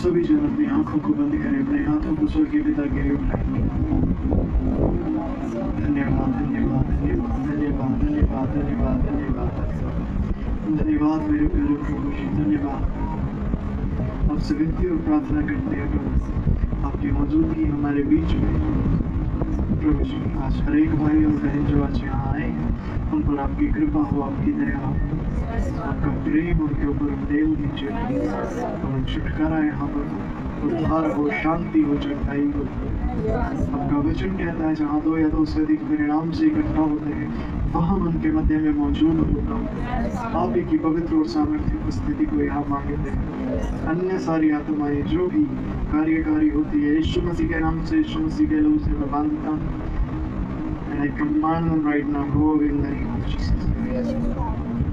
सभी जन अपनी आंखों को बंद करें, अपने हाथों को स्वर्ग के पिता के लिए उठाएं। धन्यवाद धन्यवाद धन्यवाद धन्यवाद धन्यवाद धन्यवाद धन्यवाद धन्यवाद मेरे प्यारे प्रभु जी, धन्यवाद। आपसे विनती और प्रार्थना करते हैं प्रभु, आपकी मौजूदगी हमारे बीच में प्रभु जी। आज हर एक भाई और बहन जो आज यहाँ आए उन पर आपकी कृपा हो, आपकी दया हो, आपका प्रेम उनके ऊपर देव दीजिए और छुटकारा यहाँ पर उद्धार हो, शांति हो, चंगाई हो। आपका वचन कहता है जहाँ दो या दो से अधिक मेरे नाम से इकट्ठा होते हैं वहाँ उनके मध्य में मौजूद होता हूँ। आप ही की पवित्र और सामर्थ्य उपस्थिति को यहाँ मांगते हैं। अन्य सारी आत्माएं जो भी कार्यकारी होती है यीशु मसीह के नाम से, यीशु मसीह के लहू से मैं बांधता हूँ। And I command them right now, go away in the name of Jesus.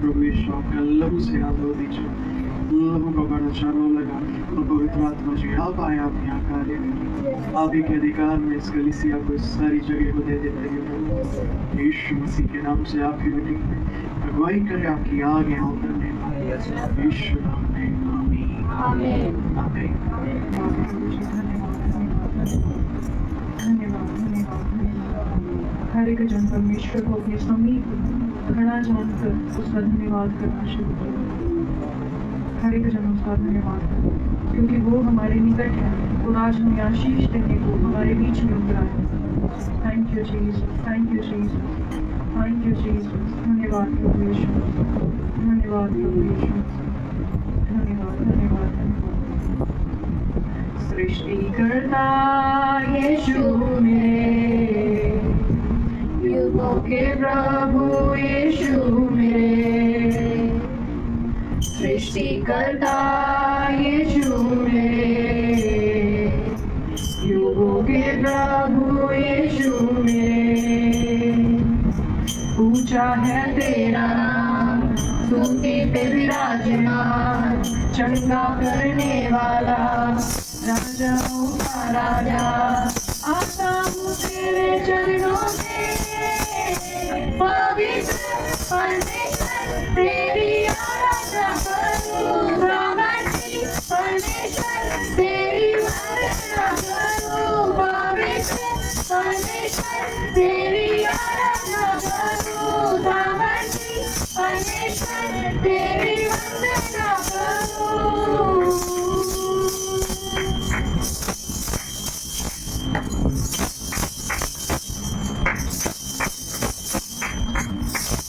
प्रभु यीशु आपका लहू से हाथ धो दीजिए, लहू का बड़ा चारों लगा और पवित्र आत्मा जी आप आए, आप यहाँ कार्य करें। आप ही के अधिकार में इस कलीसिया को, इस सारी जगह को दे देते हैं। यीशु मसीह के नाम से आप ही मीटिंग में अगुवाई करें, आपकी आग यहाँ उतरने पाए। यीशु नाम में आमीन आमीन। हर एक जन परमेश्वर को अपने समीप खड़ा जानकर उसका धन्यवाद करना शुरू करें। हर एक जन उसका धन्यवाद करें क्योंकि वो हमारे निकट है और आज हमें आशीष देने को हमारे बीच में उतरा है। Thank you Jesus, thank you Jesus, thank you Jesus. धन्यवाद प्रभु यीशु, धन्यवाद प्रभु यीशु, धन्यवाद धन्यवाद धन्यवाद। सृष्टिकर्ता यीशु मेरे, युगों के प्रभु यीशु मेरे, सृष्टिकर्ता यीशु मेरे, युगों के प्रभु यीशु मेरे। ऊंचा है तेरा नाम, स्तुति पे विराजमान, चंगा करने वाला, राजाओं का राजा। आता हूँ तेरे चरणों में, पवित्र परमेश्वर तेरी आराधना करूं। सामर्थी परमेश्वर तेरी आराधना करूं, पवित्र परमेश्वर तेरी आराधना करूं। सामर्थी परमेश्वर तेरी वंदना करूं।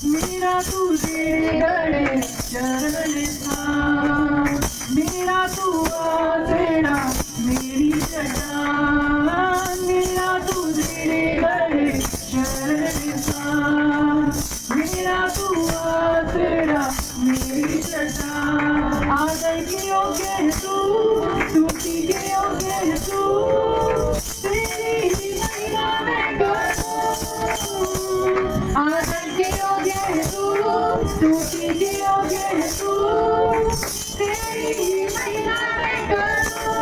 मेरा तू तेरे गले चरण था, मेरा तू आसरा मेरी चट्टान। मेरा तू तेरे गले चरण था, मेरा तू आसरा मेरी चट्टान। आदर के योग्य है तू, स्तुति के योग्य है तू, तेरी ही महिमा मैं करूं। आदर के योग्य है तू, स्तुति के योग्य है तू, तेरी ही महिमा मैं करूं।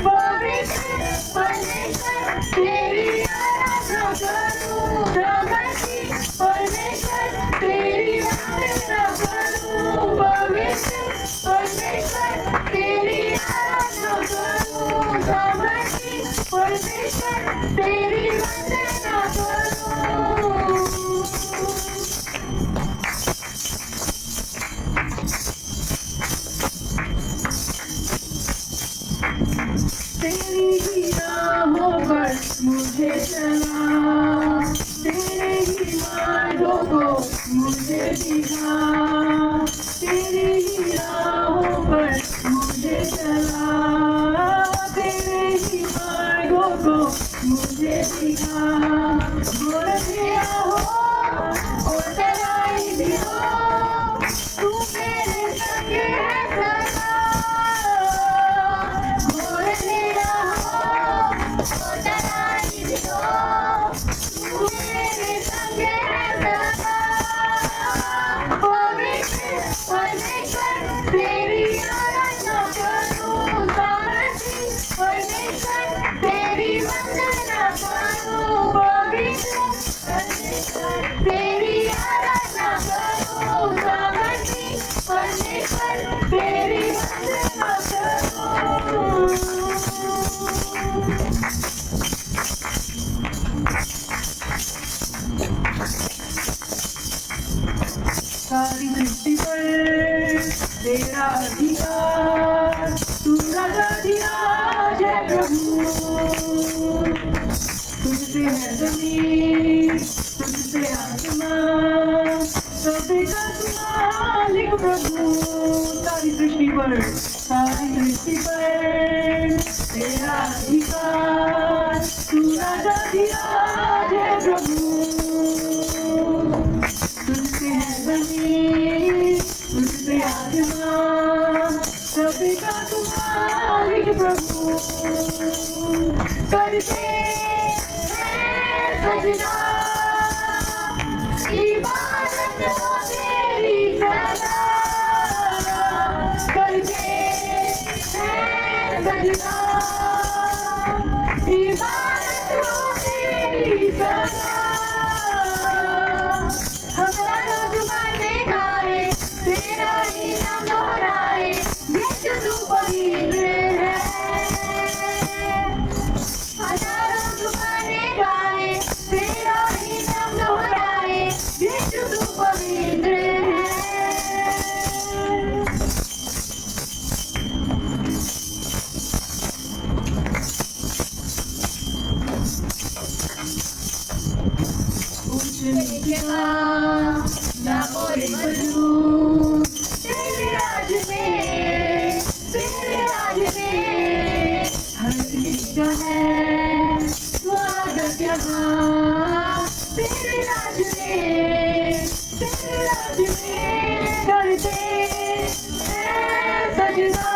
पवित्र परमेश्वर तेरी आराधना करूं, सामर्थी परमेश्वर तेरी वंदना करूं। पवित्र परमेश्वर तेरी आराधना करूं, सामर्थी परमेश्वर तेरी वंदना करूं। तेरी ही राहों पर मुझे चला, तेरे ही मार्गों को मुझे दिखा। तेरी ही राहों पर मुझे चला, तेरे ही मार्गों को मुझे दिखा। घोर गया हो और चढ़ाई भी हो, तू मेरे संग है सदा। घोर गया हो और चढ़ाई भी हो, तू मेरे संग है सदा। पवित्र परमेश्वर तेरी आराधना करूं, सारी सृष्टि पर तेरा अधिकार, तू राजा दिया जय प्रभु। तुझसे है जमीन, तुझसे आसमां, सबे का तू मालिक प्रभु। सारी सृष्टि पर तेरा अधिकार, तू राजा दिया जय प्रभु। तुझसे है जमीन, तुझसे आसमां, सबे का तू मालिक प्रभु। करते हैं सजदा, इबादत हो तेरी सदा। करते हैं सजदा, इबादत हो तेरी सदा। हमारा जुबाने गाए, तेरा ही नाम दोहराए, यीशु तू पवित्र है। हजारों जुबाने गाए, तेरा ही नाम दोहराए, यीशु तू पवित्र है। ना कोई बदलू तेरे राज में, तेरे राज में हर चीज का है स्वागत यहाँ। तेरे राज में, तेरे राज में करते हैं सजदा,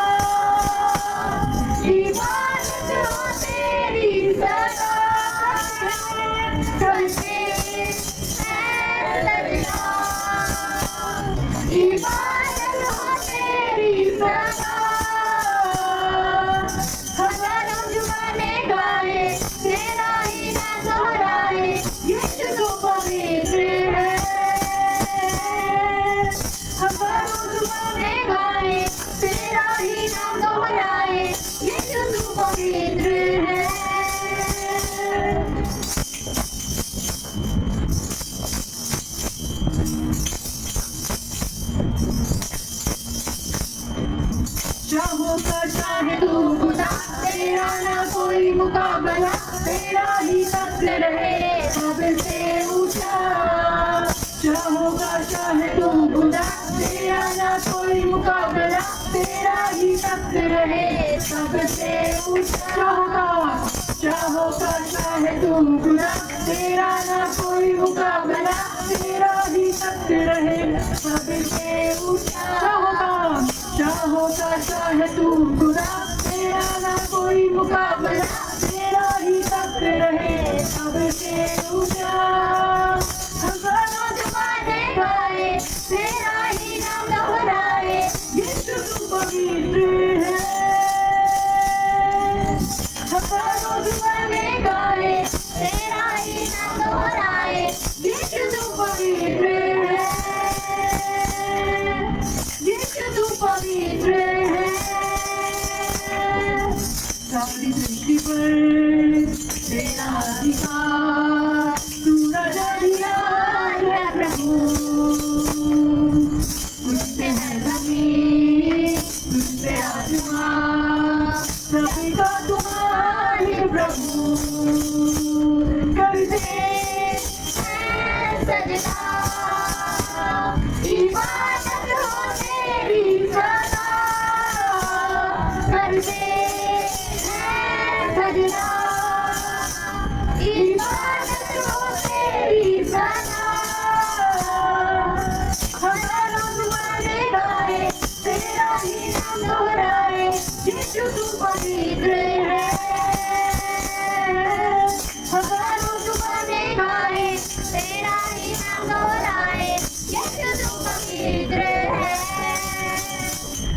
इबादत हो तेरी सदा। करते इबादत हो तेरी सदा। हजारों जुबाने गाए, तेरा ही नाम दोहराए, यीशु तू पवित्र है। हजारों जुबाने गाए, तेरा ही नाम दोहराए, यीशु तू पवित्र है। चाहो का चाहे तू खुदा, तेरा ना कोई मुकाबला, तेरा ही सत्य रहे सबसे ऊंचा। चाहो का चाहे तू खुदा, तेरा ना कोई मुकाबला, तेरा ही सत्य रहे सबसे ऊंचा। चाहो का चाहे तू खुदा, तेरा ना कोई मुकाबला, तेरा ही सत्य रहे सबसे ऊंचा। चाहो का चाहे तू खुदा, तेरा ना कोई मुकाबला, तेरा ही सत्य रहे सबसे ऊंचा। हजारों जुबाने गाए, तेरा ही नाम दोहराए, यीशु तू पवित्र है। हजारों जुबाने गाए, तेरा ही नाम दोहराए, यीशु तू पवित्र है। यीशु तू पवित्र है। सारी सृष्टि पर तेरा अधिकार, तू राजा दिया है प्रभु। तुझसे है जमीन, तुझसे आसमां, सभी का तुम्हारे प्रभु। करते हैं सजदा, इबादत हो तेरी सदा। करते हैं सजदा, इबादत हो तेरी सदा। हजारों जुबाने गाए, तेरा ही नाम दोहराए, यीशु तू पवित्र है। हजारों जुबाने गाए, तेरा ही नाम दोहराए, यीशु तू पवित्र है।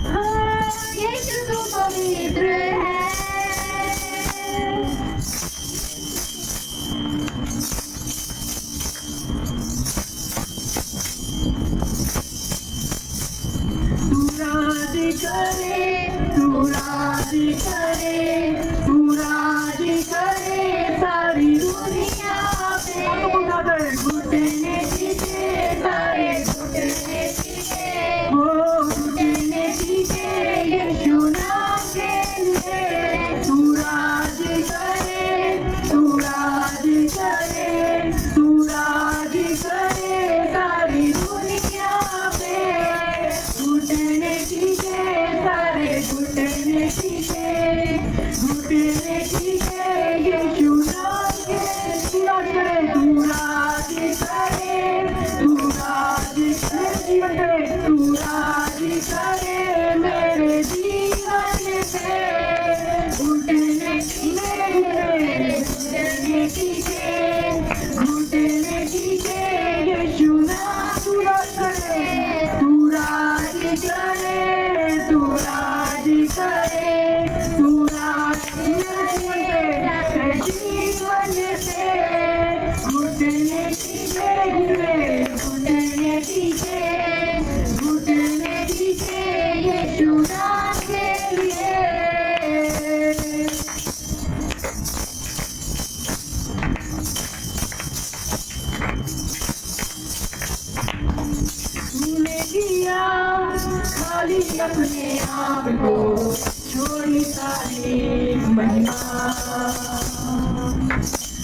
हाँ, यीशु तू पवित्र है। तू राज करे, तू राज राज करे, तू राज करे सारी दुनिया पे। घुटने टिके सारे घुटने टिके, हो घुटने टिके यीशु नाम के लिए। तू राज करे, तू राज करे, तू राज करे सारी दुनिया पे। घुटने टिके सारे घुटने टिके, घुटने टिके यीशु नाम के। तू राज करे, तू राज करे, तू राज करे जीवन पे, तू राज करे मेरे जीवन पे। घुटने टिके, घुटने टिके यीशु नाम। तू राज करे, तू राज करे, तू राज करे, तू राज मेरे जीवन पे। घुटने टिके, घुटने टिके, घुटने टिके यीशु नाम के लिए। तूने दिया खाली अपने आप को, छोड़ी सारी महिमा।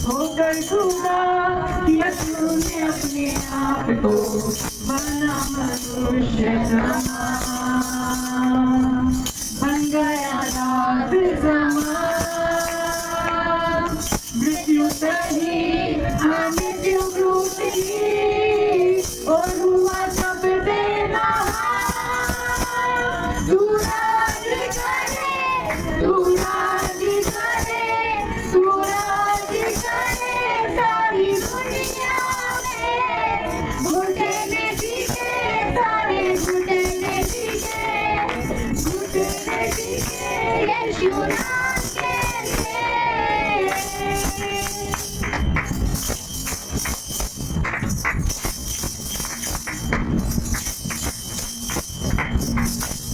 होकर खुदा किया तूने अपने आप को, बना मनुष्य समान। बन गया रात समान, मृत्यु सही मृत्यु क्रूसी, और हुआ सब देना। तू राज करे, तू राज करे, तू राज करे सारी दुनिया में। घुटने टिके सारे घुटने टिके, घुटने टिके यीशु नाम के लिए।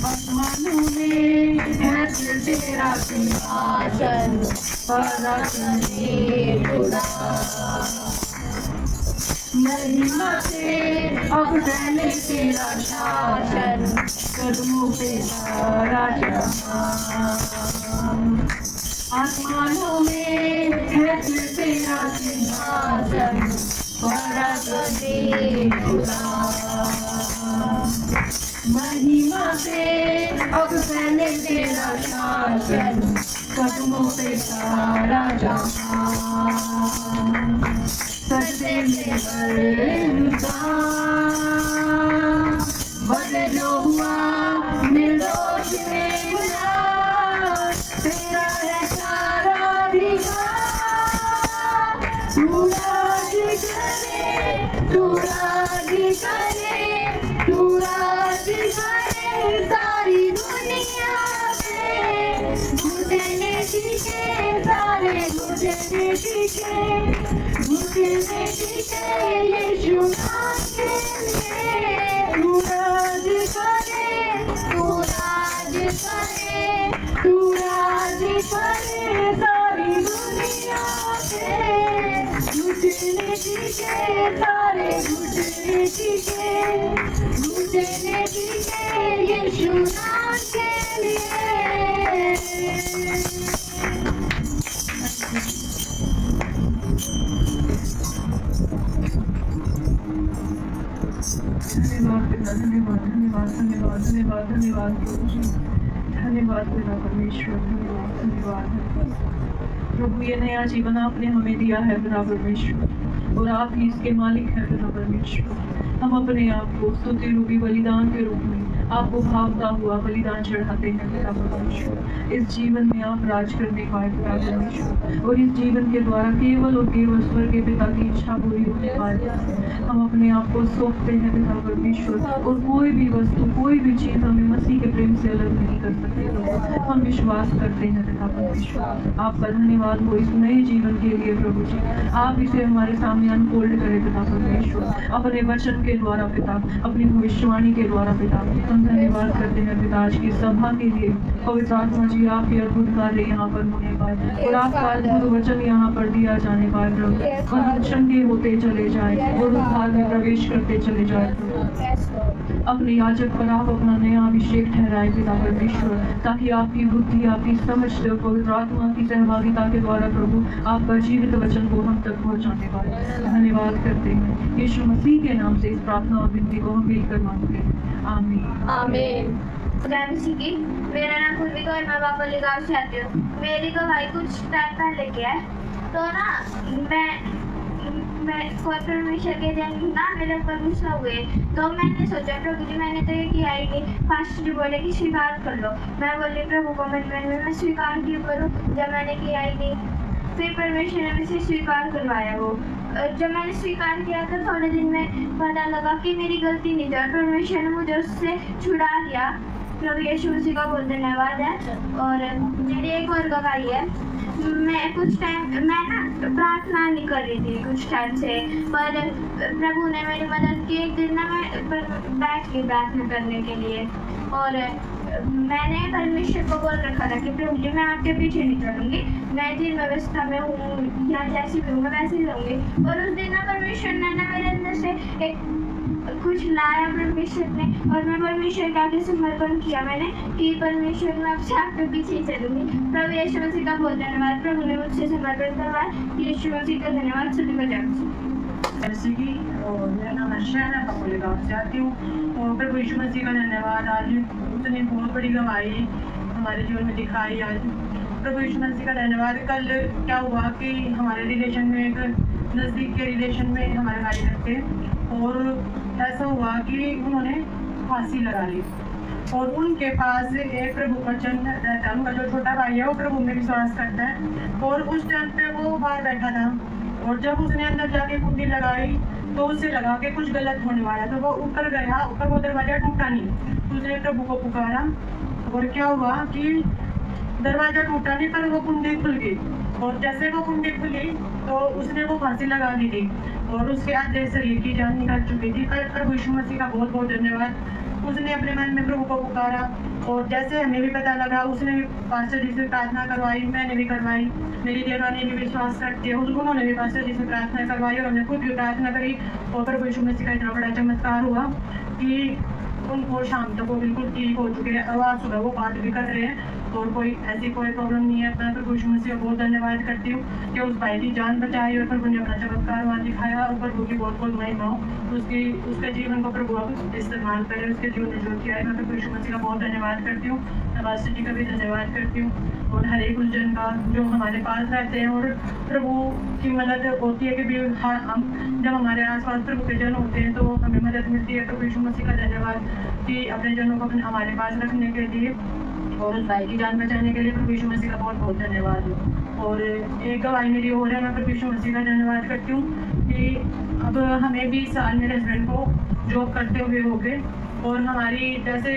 आसमानों में है तेरा सिंहासन, पराक्रमी खुदा। महिमा से अब फैले तेरा शासन, कदमों पे सारा जहां। आसमानों में है तेरा सिंहासन, पराक्रमी खुदा। महिमा से अब फैले तेरा शासन, कदमों पे सारा जहां। सजदे में बरसा बदलो हुआ निर्दोष में गुनाह, तेरा है सारा अधिकार। तू राज करे, तू राज करे, तू राज करे सारी दुनिया पे। घुटने टिके सारे घुटने टिके, घुटने टिके यीशु नाम के लिए। तू राज करे, तू राज करे, तू राज करे सारी दुनिया पे। घुटने टिके सारे घुटने टिके, घुटने टिके यीशु नाम के लिए। धन्यवाद पिता, धन्यवाद धन्यवाद धन्यवाद धन्यवाद धन्यवाद प्रभु जी। धन्यवाद पिता परमेश्वर, धन्यवाद धन्यवाद धन्यवाद प्रभु। ये नया जीवन आपने हमें दिया है पिता परमेश्वर, और आप ही इसके मालिक हैं पिता परमेश्वर। हम अपने आप को स्तुति रूपी बलिदान के रूप में आपको भावता हुआ बलिदान चढ़ाते हैं पिता परमेश्वर। इस जीवन में आप राज करने पाए पिता परमेश्वर, और इस जीवन के द्वारा केवल और केवल स्वर्ग के पिता की इच्छा पूरी होने पाए। हम अपने आप को सौंपते हैं पिता परमेश्वर, और कोई भी वस्तु कोई भी चीज हमें मसीह के प्रेम से अलग नहीं कर सकती प्रभु। हम विश्वास करते हैं पिता परमेश्वर। आपका धन्यवाद हो इस नए जीवन के लिए प्रभु जी। आप इसे हमारे सामने अनफोल्ड करें पिता परमेश्वर, अपने वचन के द्वारा पिता, अपनी भविष्यवाणी के द्वारा पिता। हम धन्यवाद करते हैं पिता आज की सभा के लिए। पवित्र आत्मा जी आपके अद्भुत कार्य यहाँ पर होने पाए और आपका अद्भुत वचन यहाँ पर दिया जाने पाए प्रभु, और हम चंगे होते चले जाए और उद्धार में प्रवेश करते चले जाए प्रभु। अपने याजक पर आप अपना नया अभिषेक ठहराए पिता परमेश्वर, ताकि आपकी बुद्धि आपकी समझ से और पवित्र आत्मा की सहभागिता के द्वारा प्रभु आपका जीवित वचन को हम तक पहुँचाने पाए। धन्यवाद करते हैं यीशु मसीह के नाम से इस प्रार्थना और विनती को हम मिलकर मांगते हैं, आमीन। आमीन। जय मसीह की। मेरा नाम पूर्विका और मैं बाबली गाँव से आती हूँ। मेरी गवाही कुछ टाइम पहले की है। तो ना मैं परमेश्वर के दिन ना मेरे ऊपर गुस्सा हुए, तो मैंने सोचा प्रभु जी मैंने तो ये किया ही नहीं। पास्टर जी बोले कि स्वीकार कर लो। मैं बोली प्रभु को मैं स्वीकार क्यों करूँ जब मैंने किया ही नहीं। फिर परमेश्वर ने मुझसे स्वीकार करवाया वो। जब मैंने स्वीकार किया तो थोड़े दिन में पता लगा कि मेरी गलती नहीं थी और परमेश्वर ने मुझे उससे छुड़ा दिया। प्रभु यीशु मसीह का बहुत धन्यवाद है। और मेरी एक और गवाही है। मैं ना प्रार्थना नहीं कर रही थी कुछ टाइम से, पर प्रभु ने मेरी मदद की। एक दिन ना मैं बैठ गई प्रार्थना करने के लिए और मैंने परमेश्वर को बोल रखा था कि प्रभु जी मैं आपके पीछे नहीं चलूंगी, मैं जिन व्यवस्था में हूँ या जैसी भी हूँ मैं वैसे ही रहूँगी। और उस दिन ना परमेश्वर ने ना मेरे अंदर से एक कुछ लाया परमेश्वर ने, और मैं परमेश्वर का आगे समर्पण किया मैंने कि परमेश्वर मैं आपसे आपके पीछे ही चलूंगी। प्रभु यीशु मसीह का बहुत धन्यवाद। प्रभु ने मुझसे समर्पण करवाया। यीशु मसीह का धन्यवाद। सभी को जय जैसे कि मेरा नाम हर्षा है, मैं बकोली गाँव से आती हूँ। और प्रभु यीशु मसीह का धन्यवाद। आज उसने बहुत बड़ी गवाही हमारे जीवन में दिखाई। आज प्रभु यीशु मसीह का धन्यवाद। कल क्या हुआ कि हमारे रिलेशन में एक नज़दीक के रिलेशन में हमारे भाई रहते और ऐसा हुआ कि उन्होंने फांसी लगा ली और उनके पास एक प्रभु वचन रहता है। उनका जो छोटा भाई है वो प्रभु में विश्वास करता है और उस टाइम पे वो बाहर बैठा था और जब उसने अंदर जाके कुंडी लगाई तो उससे लगा के कुछ गलत होने वाला, तो वो ऊपर गया। ऊपर वो दरवाजा टूटा नहीं, तो उसने प्रभु को पुकारा और क्या हुआ कि दरवाजा टूटा नहीं पर वो कुंडी खुल गई। और जैसे वो कुंडी खुली तो उसने वो फांसी लगा ली थी और उसके आधे शरीर की जान निकल चुकी थी। पर प्रभु यीशु मसीह का बहुत बहुत धन्यवाद। उसने अपने मन में प्रभु को पुकारा और जैसे हमें भी पता लगा उसने भी पास्टर जी से प्रार्थना करवाई, मैंने भी करवाई, मेरी देवरानी भी विश्वास करती है, उन्होंने भी पास्टर जी से प्रार्थना करवाई और हमने खुद भी प्रार्थना करी। और प्रभु यीशु मसीह का इतना बड़ा चमत्कार हुआ कि उनको शाम तक वो बिल्कुल ठीक हो चुके हैं। अब आज सुबह वो बात भी कर रहे हैं और कोई ऐसी कोई प्रॉब्लम नहीं है। मैं प्रभु यीशु मसीह का बहुत धन्यवाद करती हूँ कि उस भाई की जान बचाई और प्रभु ने अपना चमत्कार वहाँ दिखाया और प्रभु की बहुत बहुत महिमा हो। उसके जीवन को प्रभु अब इस्तेमाल करे, उसके जीवन में जो किया है। मैं प्रभु यीशु मसीह का बहुत धन्यवाद करती हूँ। नवाज जी का भी धन्यवाद करती हूँ और हर एक उलझन का जो हमारे पास रहते हैं और प्रभु की मदद होती है कि भी हम जब हमारे आसपास प्रभु के जन होते हैं तो हमें मदद मिलती है। प्रभु यीशु मसीह का धन्यवाद कि अपने जनों को हमारे पास रखने के लिए और उस भाई की जान बचाने के लिए प्रभु यीशु मसीह का बहुत बहुत धन्यवाद। और एक गवाही मेरी और है, मैं प्रभु यीशु मसीह का धन्यवाद करती हूँ कि अब हमें 20 साल मेरे हस्बैंड को जॉब करते हुए हो गए और हमारी जैसे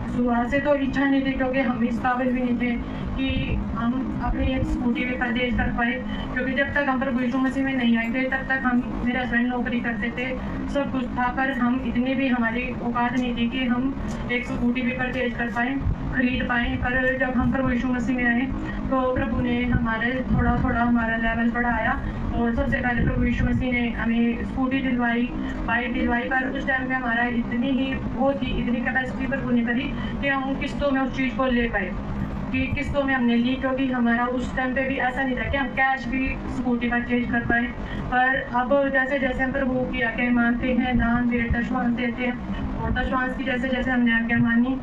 शुरुआत से तो इच्छा नहीं थी क्योंकि हम इस काबिल भी नहीं थे कि हम अपनी एक स्कूटी में परदेश कर पाए, क्योंकि जब तक हम प्रभु यीशु मसीह में नहीं आए थे तब तक हम मेरे हस्बैंड नौकरी करते थे, सब कुछ था, पर हम इतनी भी हमारी औकात नहीं थी कि हम एक स्कूटी भी परदेश कर पाएँ, खरीद पाएँ। पर जब हम प्रभु यीशु मसीह में आए तो प्रभु ने हमारे थोड़ा थोड़ा हमारा लेवल बढ़ाया और सबसे पहले प्रभु यीशु मसीह ने हमें स्कूटी दिलवाई, बाइक दिलवाई। पर उस टाइम पे हमारा इतनी ही वो थी, इतनी कैपेसिटी पर पूरी करी कि हम किस्तों में उस चीज़ को ले पाए कि किस्तों में हमने ली, क्योंकि हमारा उस टाइम पे भी ऐसा नहीं था कि हम कैश भी स्कूटी परचेज कर पाए। पर अब जैसे जैसे हम प्रभु की आज्ञा मानते हैं, दान दशमांश देते हैं और दशमांश की जैसे जैसे हमने आज्ञा मानी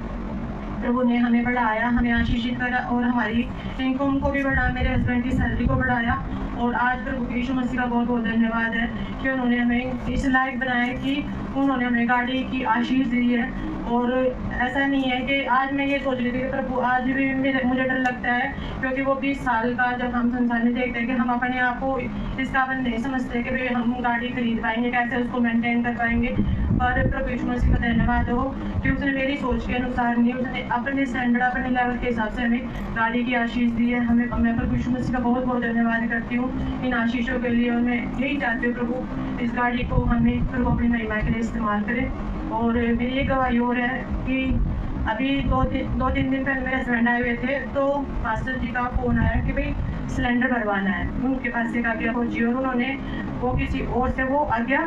प्रभु ने हमें बढ़ाया, हमें आशीषित करा और हमारी इनकम को भी बढ़ाया, मेरे हस्बैंड की सैलरी को बढ़ाया। और आज प्रभु यीशु मसीह का बहुत बहुत धन्यवाद है कि उन्होंने हमें इस लायक बनाया कि उन्होंने हमें गाड़ी की आशीष दी है। और ऐसा नहीं है कि आज मैं ये सोच रही थी कि प्रभु आज भी मुझे डर लगता है, क्योंकि वो 20 साल का जब हम संसार में देखते हैं कि हम अपने आप को इस काबिल नहीं समझते कि भाई हम गाड़ी खरीद पाएंगे, कैसे उसको मेंटेन कर पाएंगे। पर प्रभु यीशु मसीह का धन्यवाद हो कि उसने मेरी सोच के अनुसार नहीं, उसने अपने स्टैंडर्ड अपने लेवल के हिसाब से हमें गाड़ी की आशीष दी है। मैं प्रभु यीशु मसीह का बहुत बहुत धन्यवाद करती हूँ इन आशीषों के लिए। और मैं यही चाहती हूँ प्रभु इस गाड़ी को हमें प्रभु अपनी महिमा के लिए इस्तेमाल करें। और मेरी ये गवाही और है कि अभी दो तीन दिन पहले मेरे हस्बैंड आए हुए थे, तो मास्टर जी का फ़ोन आया कि भाई सिलेंडर भरवाना है। उनके पास एक आज्ञा पहुँची और उन्होंने वो किसी और से वो आज्ञा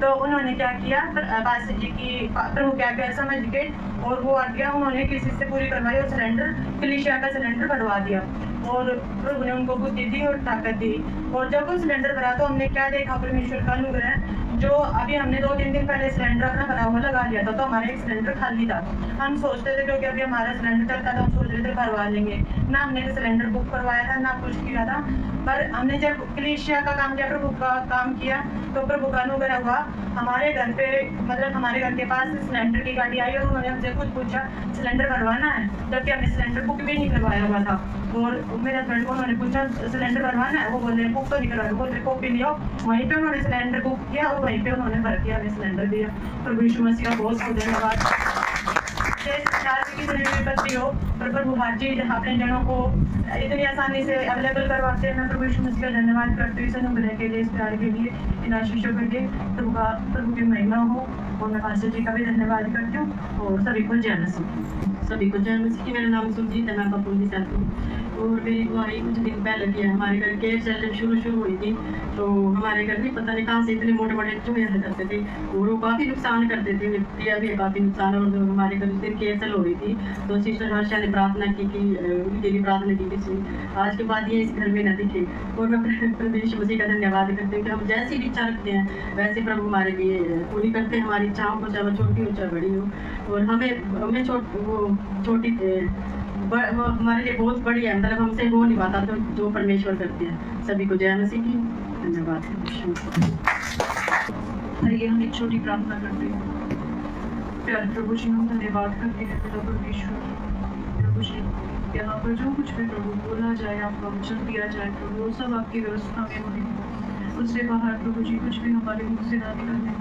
तो उन्होंने क्या किया, पास्टर जी की प्रभु की आज्ञा समझ के और वो आज्ञा उन्होंने किसी से पूरी करवाई और सिलेंडर कलीसिया का सिलेंडर भरवा दिया। और प्रभु ने उनको बुद्धि दी और ताकत दी। और जब वो सिलेंडर भरा तो हमने क्या देखा, परमेश्वर का अनुग्रह। जो अभी हमने 2-3 दिन पहले सिलेंडर अपना भरा हुआ लगा लिया था, तो हमारा एक सिलेंडर खाली था। हम सोचते थे क्योंकि अभी हमारा सिलेंडर चलता था, हम सोच रहे थे भरवा लेंगे ना। हमने सिलेंडर बुक करवाया था ना कुछ किया था, पर हमने जब कलीसिया का काम किया, प्रभु का काम किया, तो प्रभु का अनुग्रह हुआ। हमारे घर पे मतलब हमारे घर के पास सिलेंडर की गाड़ी आई और उन्होंने हमसे खुद पूछा सिलेंडर भरवाना है, जबकि हमने सिलेंडर बुक भी नहीं करवाया हुआ था। और मेरे हस्बैंड को उन्होंने पूछा सिलेंडर भरवाना है, वो बोल रहे बुक तो नहीं करवाया, बोल रहे कॉपी लियो। वहीं पे उन्होंने सिलेंडर बुक किया और वहीं पे उन्होंने भर दिया, हमें सिलेंडर दिया। प्रभु यीशु मसीह का बहुत बहुत धन्यवाद। विपत्ति हो पर प्रभु हर चीज अपने जनों को इतनी आसानी से अवेलेबल करवाते हैं। मैं प्रभु यीशु मसीह का धन्यवाद करती हूँ इस अनुग्रह के लिए, इस प्यार के लिए, इन आशीषों के लिए। प्रभु की महिमा हो। और मैं पास्टर जी का भी धन्यवाद करती हूँ और सभी को जय मसीह। सभी को जय मसीह। मेरा नाम सुरजीत है, मैं पपुल की साथ हूँ। और मेरी गवाही कुछ दिन पहले की है। हमारे घर केयर सेल जब शुरू हुई थी तो हमारे घर भी पता नहीं कहाँ से इतने मोटे मोटे चूहे आ जाते थे और वो काफ़ी नुकसान करते थे। दिया भी काफ़ी नुकसान। और जो हमारे घर उस दिन केयर सेल हो रही थी तो सिस्टर हर्षा ने प्रार्थना की कि उनके लिए प्रार्थना की थी। आज के बाद ये इस घर में न दिखे। और मैं प्रभु यीशु मसीह का धन्यवाद करती हूँ कि हम जैसी भी इच्छा रखते हैं वैसे प्रभु हमारे लिए पूरी करते हैं हमारी इच्छाओं को, चाहे वो छोटी हो चाहे बड़ी हो। और हमें छोटी वो हमारे लिए बहुत बड़ी है, मतलब हमसे हो नहीं पाता तो जो परमेश्वर करते हैं। सभी को जय मसीह की धन्यवाद। आइए हम एक छोटी प्रार्थना करते हैं। प्यारे प्रभु जी, हम धन्यवाद करते हैं पिता परमेश्वर। प्रभु जी, यहाँ पर जो कुछ भी प्रभु बोला जाए, आपका वचन दिया जाए प्रभु, वो सब आपकी व्यवस्था में होने, उससे बाहर प्रभु जी कुछ भी हमारे मुख से ना निकलने।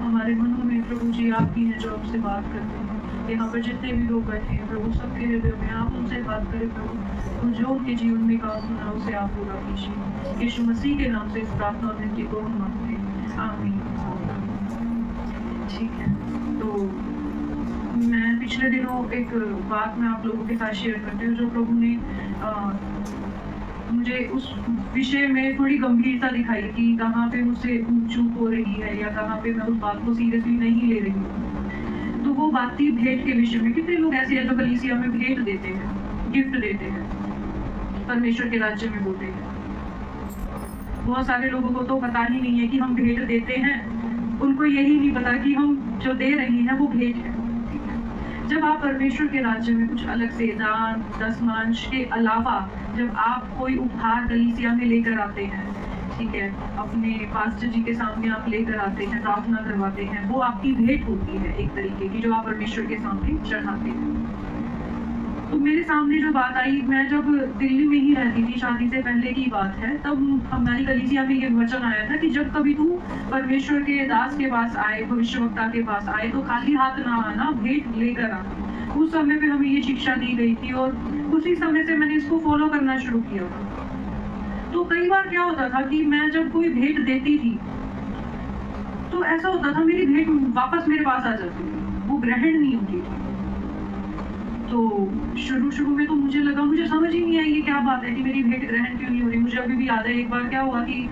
हमारे मनों में प्रभु जी आप ही हैं जो हमसे बात करते हैं। यहाँ पर जितने भी लोग बैठे हैं प्रभु, सबके हृदय में आप उनसे बात करें प्रभु, और जो उनके जीवन में काम होना उसे आप पूरा कीजिए। यीशु मसीह के नाम से इस प्रार्थना विनती को हम मांगते हैं, आमीन। ठीक है, तो मैं पिछले दिनों एक बात मैं आप लोगों के साथ शेयर करती हूँ, जो प्रभु ने मुझे उस विषय में थोड़ी गंभीरता दिखाई कि कहाँ पे मुझसे चूक हो रही है या कहाँ पे मैं उस बात को सीरियसली नहीं ले रही हूँ। तो वो बात थी भेंट के विषय में। कितने लोग ऐसे हैं जो कलीसिया में भेंट देते हैं, गिफ्ट देते हैं, परमेश्वर के राज्य में बोलते हैं। बहुत सारे लोगों को तो पता ही नहीं है कि हम भेंट देते हैं, उनको यही नहीं पता कि हम जो दे रहे हैं वो भेंट है। जब आप परमेश्वर के राज्य में कुछ अलग से दान दशमांश के अलावा जब आप कोई उपहार कलीसिया में लेकर आते हैं, ठीक है, अपने पास्टर जी के सामने आप लेकर आते हैं, प्रार्थना करवाते हैं, वो आपकी भेंट होती है एक तरीके की, जो आप परमेश्वर के सामने चढ़ाते हैं। तो मेरे सामने जो बात आई, मैं जब दिल्ली में ही रहती थी, शादी से पहले की बात है, तब हमारी कलीसिया में ये वचन आया था कि जब कभी तू परमेश्वर के दास के पास आए, भविष्यवक्ता के पास आए, तो खाली हाथ ना आना, भेंट लेकर आना। उस समय पे हमें ये शिक्षा दी गई थी और उसी समय से मैंने इसको फॉलो करना शुरू किया था। तो कई बार क्या होता था कि मैं जब कोई भेंट देती थी तो ऐसा होता था मेरी भेंट वापस मेरे पास आ जाती थी, वो ग्रहण नहीं होती थी। तो शुरू में तो मुझे लगा, मुझे समझ ही नहीं आई ये क्या बात है कि मेरी भेंट ग्रहण क्यों नहीं हो रही। मुझे अभी भी याद है एक बार क्या हुआ कि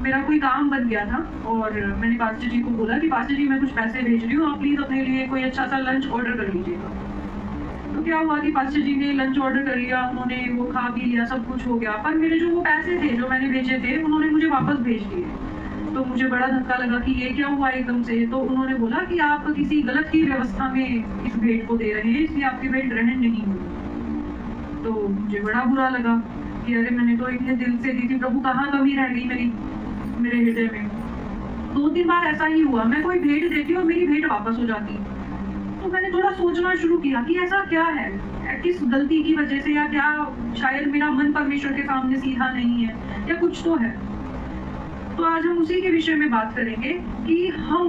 मेरा कोई काम बन गया था और मैंने पास्टर जी को बोला कि पास्टर जी मैं कुछ पैसे भेज रही हूँ, आप प्लीज अपने लिए कोई अच्छा सा लंच ऑर्डर कर लीजिएगा। तो क्या हुआ कि पास्टर जी ने लंच ऑर्डर कर लिया, उन्होंने वो खा भी लिया, सब कुछ हो गया, पर मेरे जो वो पैसे थे जो मैंने भेजे थे उन्होंने मुझे वापस भेज दिए। तो मुझे बड़ा धक्का लगा कि ये क्या हुआ एकदम से। तो उन्होंने बोला कि आप किसी गलत की व्यवस्था में इस भेंट को दे रहे हैं, इसलिए आपकी भेंट ग्रहण नहीं हुई। तो मुझे बड़ा बुरा लगा कि अरे मैंने तो इतने दिल से दी थी, प्रभु कहाँ कमी रह गई मेरे हृदय में। 2-3 बार ऐसा ही हुआ, मैं कोई भेंट देती और मेरी भेंट वापस हो जाती। तो मैंने थोड़ा सोचना शुरू किया कि ऐसा क्या है, किस गलती की वजह से, या क्या शायद मेरा मन परमेश्वर के सामने सीधा नहीं है या कुछ तो है। तो आज हम उसी के विषय में बात करेंगे कि हम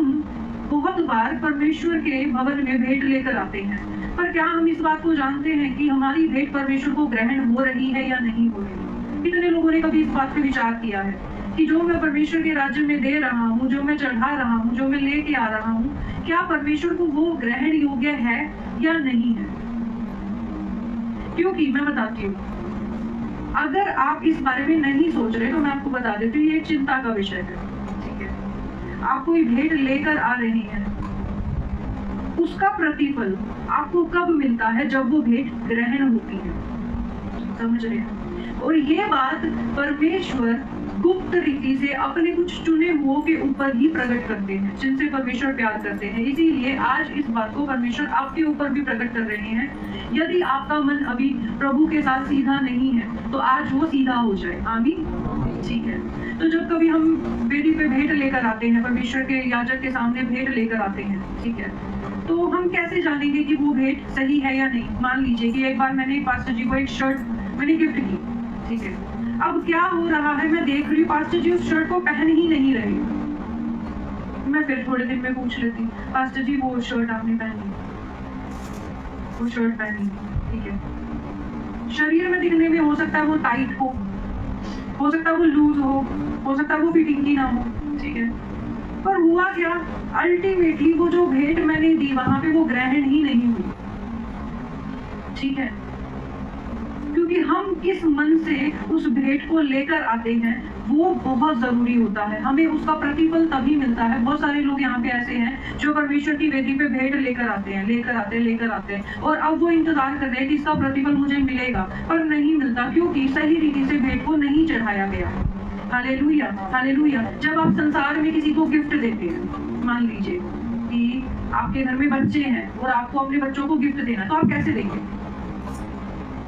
बहुत बार परमेश्वर के भवन में भेंट लेकर आते हैं, पर क्या हम इस बात को जानते हैं कि हमारी भेंट परमेश्वर को ग्रहण हो रही है या नहीं हो रही। कितने लोगों ने कभी इस बात पे विचार किया है कि जो मैं परमेश्वर के राज्य में दे रहा हूँ, जो मैं चढ़ा रहा हूँ, जो मैं लेके आ रहा हूँ, क्या परमेश्वर को वो ग्रहण योग्य है या नहीं है? क्योंकि मैं बताती हूँ, अगर आप इस बारे में नहीं सोच रहे तो मैं आपको बता देती हूँ, ये एक चिंता का विषय है। ठीक है, आप कोई भेंट लेकर आ रहे हैं, उसका प्रतिफल आपको कब मिलता है? जब वो भेंट ग्रहण होती है। समझ रहे हैं? और ये बात परमेश्वर गुप्त रीति से अपने कुछ चुने हुओं के ऊपर ही प्रकट करते हैं, जिनसे परमेश्वर प्यार करते हैं। इसीलिए आज इस बात को परमेश्वर आपके ऊपर भी प्रकट कर रहे हैं। यदि आपका मन अभी प्रभु के साथ सीधा नहीं है तो आज वो सीधा हो जाए। आमीन। ठीक है, तो जब कभी हम वेदी पे भेंट लेकर आते हैं, परमेश्वर के याजक के सामने भेंट लेकर आते हैं, ठीक है, तो हम कैसे जानेंगे कि वो भेंट सही है या नहीं? मान लीजिए कि एक बार मैंने पास्टर जी को एक शर्ट मैंने गिफ्ट की, ठीक है, अब क्या हो रहा है, मैं देख रही हूँ पास्टर जी उस शर्ट को पहन ही नहीं रहे। मैं फिर थोड़े दिन में पूछ लेती, पास्टर जी वो शर्ट आपने पहनी, वो शर्ट पहनी, ठीक है, शरीर में दिखने में हो सकता है वो टाइट हो सकता है वो लूज हो सकता है वो फिटिंग की ना हो, ठीक है, पर हुआ क्या? अल्टीमेटली वो जो भेंट मैंने दी वहां पे वो ग्रहण ही नहीं हुई। ठीक है, क्योंकि हम किस मन से उस भेंट को लेकर आते हैं वो बहुत जरूरी होता है। हमें उसका प्रतिफल तभी मिलता है। बहुत सारे लोग यहाँ पे ऐसे हैं जो परमेश्वर की वेदी पे भेंट लेकर आते हैं और अब वो इंतजार कर रहे हैं कि इसका प्रतिफल मुझे मिलेगा, पर नहीं मिलता, क्योंकि सही रीति से भेंट को नहीं चढ़ाया गया। Hallelujah, hallelujah. जब आप संसार में किसी को गिफ्ट देते हैं, मान लीजिए कि आपके घर में बच्चे हैं और आपको अपने बच्चों को गिफ्ट देना, तो आप कैसे देंगे?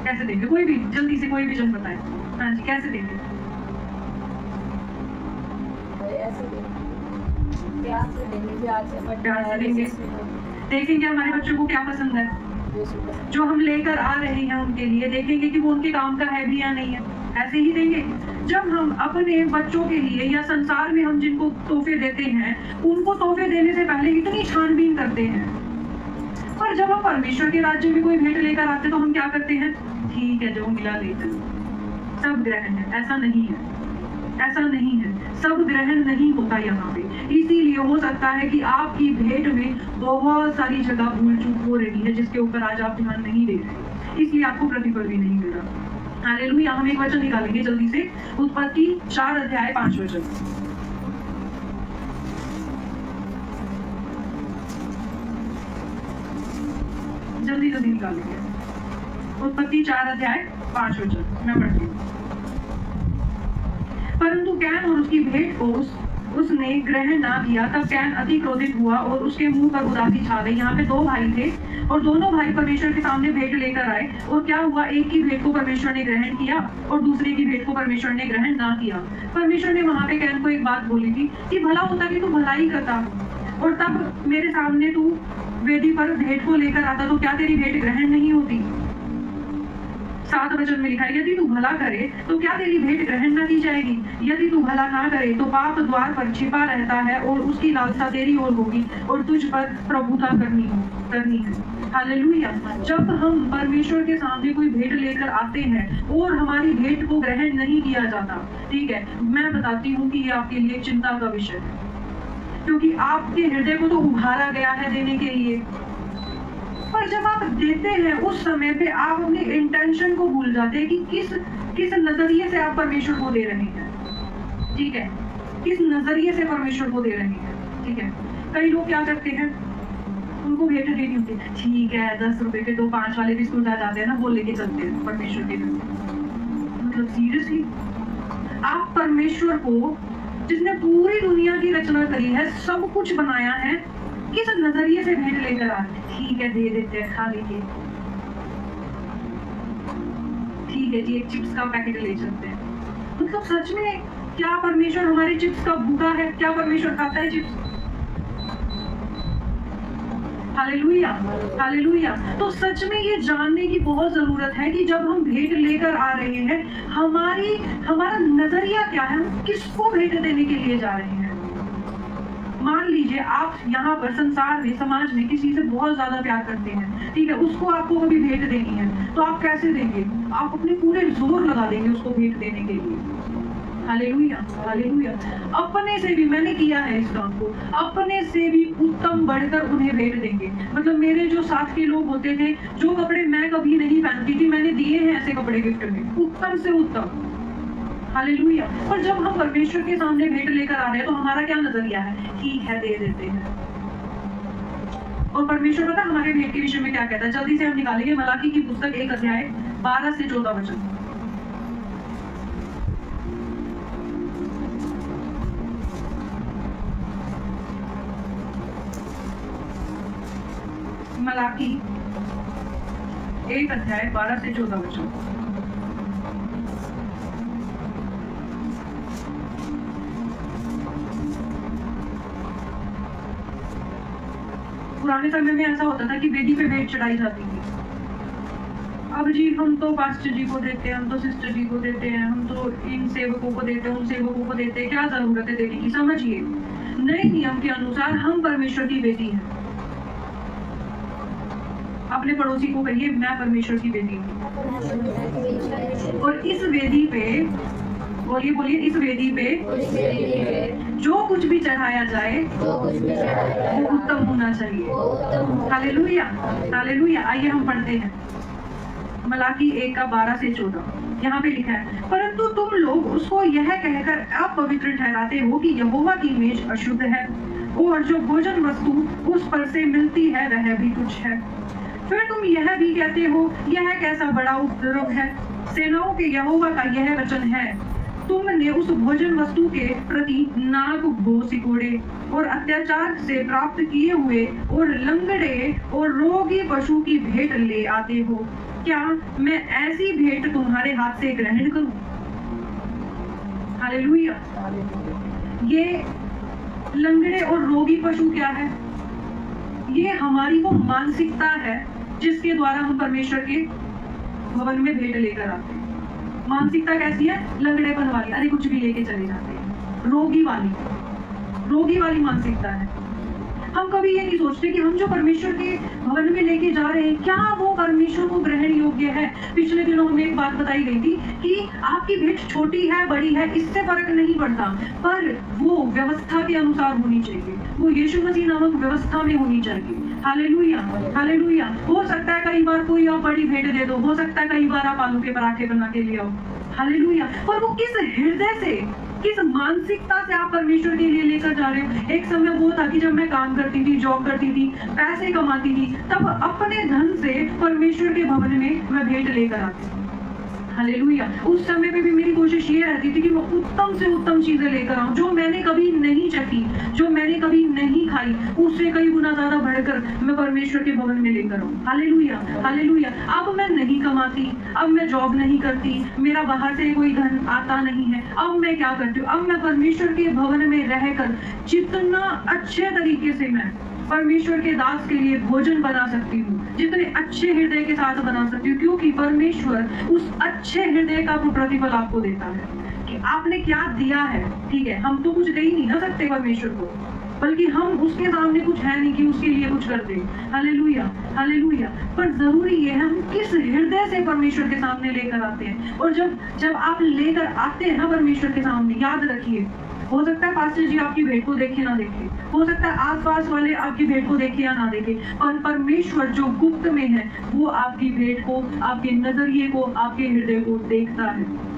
कैसे देंगे? कोई भी जल्दी से कोई भी जन बताए। हाँ जी, कैसे देंगे? प्यार से देंगे। देखेंगे हमारे बच्चों को क्या पसंद है, जो हम लेकर आ रहे हैं उनके लिए, देखेंगे कि वो उनके काम का है भी या नहीं है, ऐसे ही देंगे। जब हम अपने बच्चों के लिए या संसार में हम जिनको तोहफे देते हैं, उनको तोहफे देने से पहले इतनी छानबीन करते हैं, पर जब हम परमेश्वर के राज्य में कोई भेंट लेकर आते तो हम क्या करते हैं? ठीक है, जो मिला लेते हैं, सब ग्रहण है। ऐसा नहीं है, ऐसा नहीं है, सब ग्रहण नहीं होता यहाँ पे। इसीलिए हो सकता है कि आपकी भेंट में बहुत सारी जगह भूल चूक हो रही है, जिसके ऊपर आज आप ध्यान नहीं दे रहे, इसलिए आपको प्रतिफल भी नहीं मिल रहा। हालेलुया। हम एक वचन निकालेंगे जल्दी से, उत्पत्ति 4 अध्याय 5 वचन। जल्दी जल्दी निकालेंगे, उत्पत्ति 4 अध्याय 5 वचन, मैं पढ़ती हूँ। परंतु कैन और उसकी भेंट को उसने ग्रहण ना किया, तब कैन अति क्रोधित हुआ और उसके मुंह पर उदासी छा गई। यहाँ पे 2 भाई थे और दोनों भाई परमेश्वर के सामने भेंट लेकर आए, और क्या हुआ? एक की भेंट को परमेश्वर ने ग्रहण किया और दूसरे की भेंट को परमेश्वर ने ग्रहण ना किया। परमेश्वर ने वहां पे कैन को एक बात बोली थी कि भला होता कि तू भलाई करता और तब मेरे सामने तू वेदी पर भेंट को लेकर आता, तो क्या तेरी भेंट ग्रहण नहीं होती? 7 वचन में लिखा है, यदि तू भला करे तो क्या तेरी भेंट ग्रहण न की जाएगी? यदि तू भला ना करे तो पाप द्वार पर छिपा रहता है और उसकी लालसा तेरी ओर होगी और तुझ पर प्रभुता करनी है। हालेलुया। जब हम परमेश्वर के सामने कोई भेंट लेकर आते हैं और हमारी भेंट को ग्रहण नहीं किया जाता, ठीक है, मैं बताती हूँ कि ये आपके लिए चिंता का विषय है, क्योंकि आपके हृदय को तो उभारा गया है देने के लिए, पर जब आप देते हैं उस समय पे आप अपने इंटेंशन को भूल जाते हैं कि किस नजरिए से आप परमेश्वर को दे रहे हैं। ठीक है, किस नजरिए से परमेश्वर को दे रहे हैं। ठीक है, कई लोग क्या करते हैं, उनको भेंट देनी होती है, ठीक है 10 रुपए के 2 5 वाले बिस्कुट आ जाते हैं ना, वो लेके चलते हैं परमेश्वर के घर। मतलब सीरियसली, आप परमेश्वर को, जिसने पूरी दुनिया की रचना करी है, सब कुछ बनाया है, किस नजरिए से भेंट लेकर आ? ठीक है, दे देते हैं, खा लीजिए, ठीक है जी, एक चिप्स का पैकेट ले चलते हैं। मतलब सच में क्या परमेश्वर हमारे चिप्स का भूखा है? क्या परमेश्वर खाता है चिप्स? Hallelujah, hallelujah. तो सच में ये जानने की बहुत जरूरत है कि जब हम भेंट लेकर आ रहे हैं, हमारा नजरिया क्या है, हम किसको भेंट देने के लिए जा रहे हैं। मान लीजिए आप यहाँ पर संसार में, समाज में किसी से बहुत ज्यादा प्यार करते हैं, ठीक है, उसको आपको कभी भेंट देनी है तो आप कैसे देंगे? आप अपने पूरे जोर लगा देंगे उसको भेंट देने के लिए। Hallelujah, hallelujah. अपने से भी, मैंने किया है इस काम को, अपने से भी उत्तम बढ़कर उन्हें भेंट देंगे। मतलब मेरे जो साथ के लोग होते थे, जो कपड़े मैं कभी नहीं पहनती थी, मैंने दिए हैं ऐसे कपड़े गिफ्ट में, उत्तम से उत्तम। हालेलुया। पर जब हम परमेश्वर के सामने भेंट लेकर आ रहे हैं तो हमारा क्या नजरिया है? ठीक है, दे देते हैं। और परमेश्वर पता हमारे भेंट के विषय में क्या कहता है? जल्दी से हम निकालेंगे मलाकी की पुस्तक 1 अध्याय 12 से 14 वचन। मलाकी 1 अध्याय 12 से 14 वचन। पुराने समय में ऐसा होता था कि वेदी पे भेंट चढ़ाई जाती थी। अब जी हम तो पास्टर जी को देते हैं, हम तो सिस्टर जी को देते हैं, हम तो इन सेवकों को देते हैं, उन सेवकों को देते हैं, क्या जरूरत है देने की? समझिए, नए नियम के अनुसार हम परमेश्वर की बेटी हैं। अपने पड़ोसी को कहिए, मैं परमेश्वर की बेटी हूँ। और इस वेदी पे, बोलिए बोलिए, इस वेदी पे जो कुछ भी चढ़ाया जाए वो उत्तम होना चाहिए। Hallelujah, hallelujah. आइए हम पढ़ते हैं मलाकी 1 का 12 से 14। यहाँ पे लिखा है, परंतु तुम लोग उसको यह कहकर अपवित्र ठहराते हो कि यहोवा की मेज अशुद्ध है, और जो भोजन वस्तु उस पर से मिलती है वह भी तुच्छ है। फिर तुम यह भी कहते हो, यह कैसा बड़ा उपद्रव है। सेनाओं के यहोवा का यह वचन है, तुमने उस भोजन वस्तु के प्रति नाक भो सिकोड़े और अत्याचार से प्राप्त किए हुए और लंगड़े और रोगी पशु की भेंट ले आते हो। क्या मैं ऐसी भेंट तुम्हारे हाथ से ग्रहण करूं? हालेलुया। ये लंगड़े और रोगी पशु क्या है? ये हमारी वो मानसिकता है जिसके द्वारा हम परमेश्वर के भवन में भेंट लेकर आते हैं। मानसिकता कैसी है? लंगड़ेपन वाली, अरे कुछ भी लेके चले जाते हैं, रोगी वाली मानसिकता है। हम कभी ये नहीं सोचते कि हम जो परमेश्वर के भवन में लेके जा रहे हैं, क्या वो परमेश्वर को ग्रहण योग्य है। पिछले दिनों में एक बात बताई गई थी कि आपकी भेंट छोटी है बड़ी है इससे फर्क नहीं पड़ता, पर वो व्यवस्था के अनुसार होनी चाहिए, वो यीशु मसीह नामक व्यवस्था में होनी चाहिए। Hallelujah, hallelujah. हो सकता है कई बार कोई आप बड़ी भेंट दे दो, हो सकता है कई बार आप आलू के पराठे बना के ले आओ। हालेलुया। पर वो किस हृदय से, किस मानसिकता से आप परमेश्वर के लिए लेकर जा रहे हो? एक समय वो था कि जब मैं काम करती थी, जॉब करती थी, पैसे कमाती थी, तब अपने धन से परमेश्वर के भवन में मैं भेंट लेकर आती थी। हालेलुया। उस समय पे भी मेरी कोशिश ये रहती थी कि मैं उत्तम से उत्तम चीजें लेकर आऊं, जो मैंने कभी नहीं चखी, जो मैंने कभी नहीं खाई, उससे कई गुना ज्यादा बढ़कर मैं परमेश्वर के भवन में लेकर आऊं। Hallelujah, hallelujah. अब मैं नहीं कमाती, अब मैं जॉब नहीं करती, मेरा बाहर से कोई धन आता नहीं है। अब मैं क्या करती हूँ? अब मैं परमेश्वर के भवन में रहकर जितना अच्छे तरीके से मैं परमेश्वर के दास के लिए भोजन बना सकती हूँ, जितने अच्छे हृदय के साथ बना सकती हूँ, क्योंकि परमेश्वर उस अच्छे हृदय का प्रतिफल आपको देता है कि आपने क्या दिया है। ठीक है, हम तो कुछ दे ही नहीं ना सकते परमेश्वर को, बल्कि हम उसके सामने कुछ है नहीं कि उसके लिए कुछ कर दे। Hallelujah, hallelujah. पर जरूरी ये है हम किस हृदय से परमेश्वर के सामने लेकर आते हैं। और जब आप लेकर आते हैं ना परमेश्वर के सामने, याद रखिए, हो सकता है पास्टर जी आपकी भेंट को देखे ना देखे, हो सकता है आसपास वाले आपकी भेंट को देखे या ना देखे, पर परमेश्वर जो गुप्त में है वो आपकी भेंट को, आपके नजरिए को, आपके हृदय को देखता है।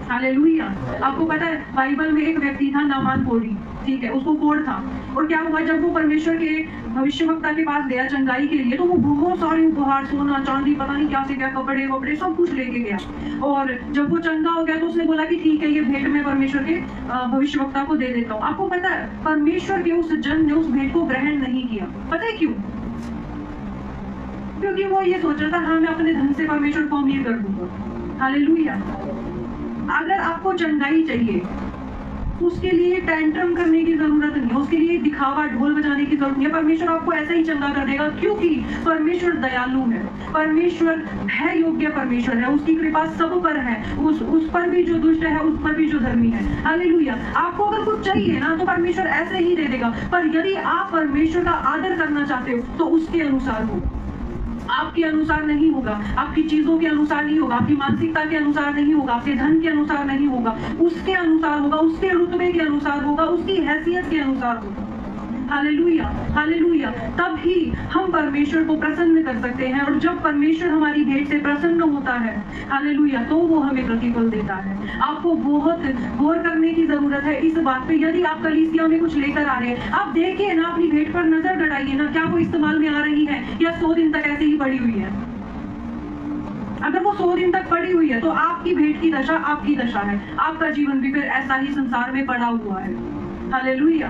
हालेलुया। आपको पता है बाइबल में एक व्यक्ति था नामान कोढ़ी, ठीक है, उसको कोढ़ था, और क्या हुआ जब वो परमेश्वर के भविष्यवक्ता के पास गया चंगाई के लिए, तो वो बहुत सारे उपहार, सोना चांदी, पता नहीं क्या से क्या, कपड़े वपड़े सब कुछ लेके गया। और जब वो चंगा हो गया तो उसने बोला कि ठीक है, ये भेंट मैं परमेश्वर के भविष्यवक्ता को दे देता हूँ। आपको पता है परमेश्वर के उस जन ने उस भेंट को ग्रहण नहीं किया। पता है क्यों? क्योंकि वो ये सोच रहा था, हाँ मैं अपने धन से परमेश्वर को अमीर कर दूंगा। हालेलुया। अगर आपको चंगाई चाहिए उसके लिए टैंट्रम करने की जरूरत नहीं है, उसके लिए दिखावा ढोल बजाने की जरूरत नहीं है। परमेश्वर आपको ऐसा ही चंगा कर देगा, क्योंकि परमेश्वर दयालु है, परमेश्वर है योग्य परमेश्वर है, उसकी कृपा सब पर है, उस पर भी जो दुष्ट है, उस पर भी जो धर्मी है। हालेलुया। आपको अगर कुछ चाहिए ना तो परमेश्वर ऐसे ही दे देगा, पर यदि आप परमेश्वर का आदर करना चाहते हो तो उसके अनुसार हो, आपके अनुसार नहीं होगा, आपकी चीजों के अनुसार नहीं होगा, आपकी मानसिकता के अनुसार नहीं होगा, आपके धन के अनुसार नहीं होगा, उसके अनुसार होगा, उसके रुतबे के अनुसार होगा, उसकी हैसियत के अनुसार होगा। Hallelujah, hallelujah. तब ही हम परमेश्वर को प्रसन्न कर सकते हैं, और जब परमेश्वर हमारी भेंट से प्रसन्न होता है, हालेलुया, तो वो हमें प्रतिफल देता है। आपको बहुत गौर करने की जरूरत है इस बात पे। यदि आप कलीसिया में कुछ लेकर आ रहे हैं, आप देखिए ना, अपनी भेंट पर नजर गड़ाइए ना, क्या वो इस्तेमाल में आ रही है या 100 दिन तक ऐसे ही पड़ी हुई है। अगर वो 100 दिन तक पड़ी हुई है तो आपकी भेंट की दशा आपकी दशा है, आपका जीवन भी फिर ऐसा ही संसार में पड़ा हुआ है। Hallelujah,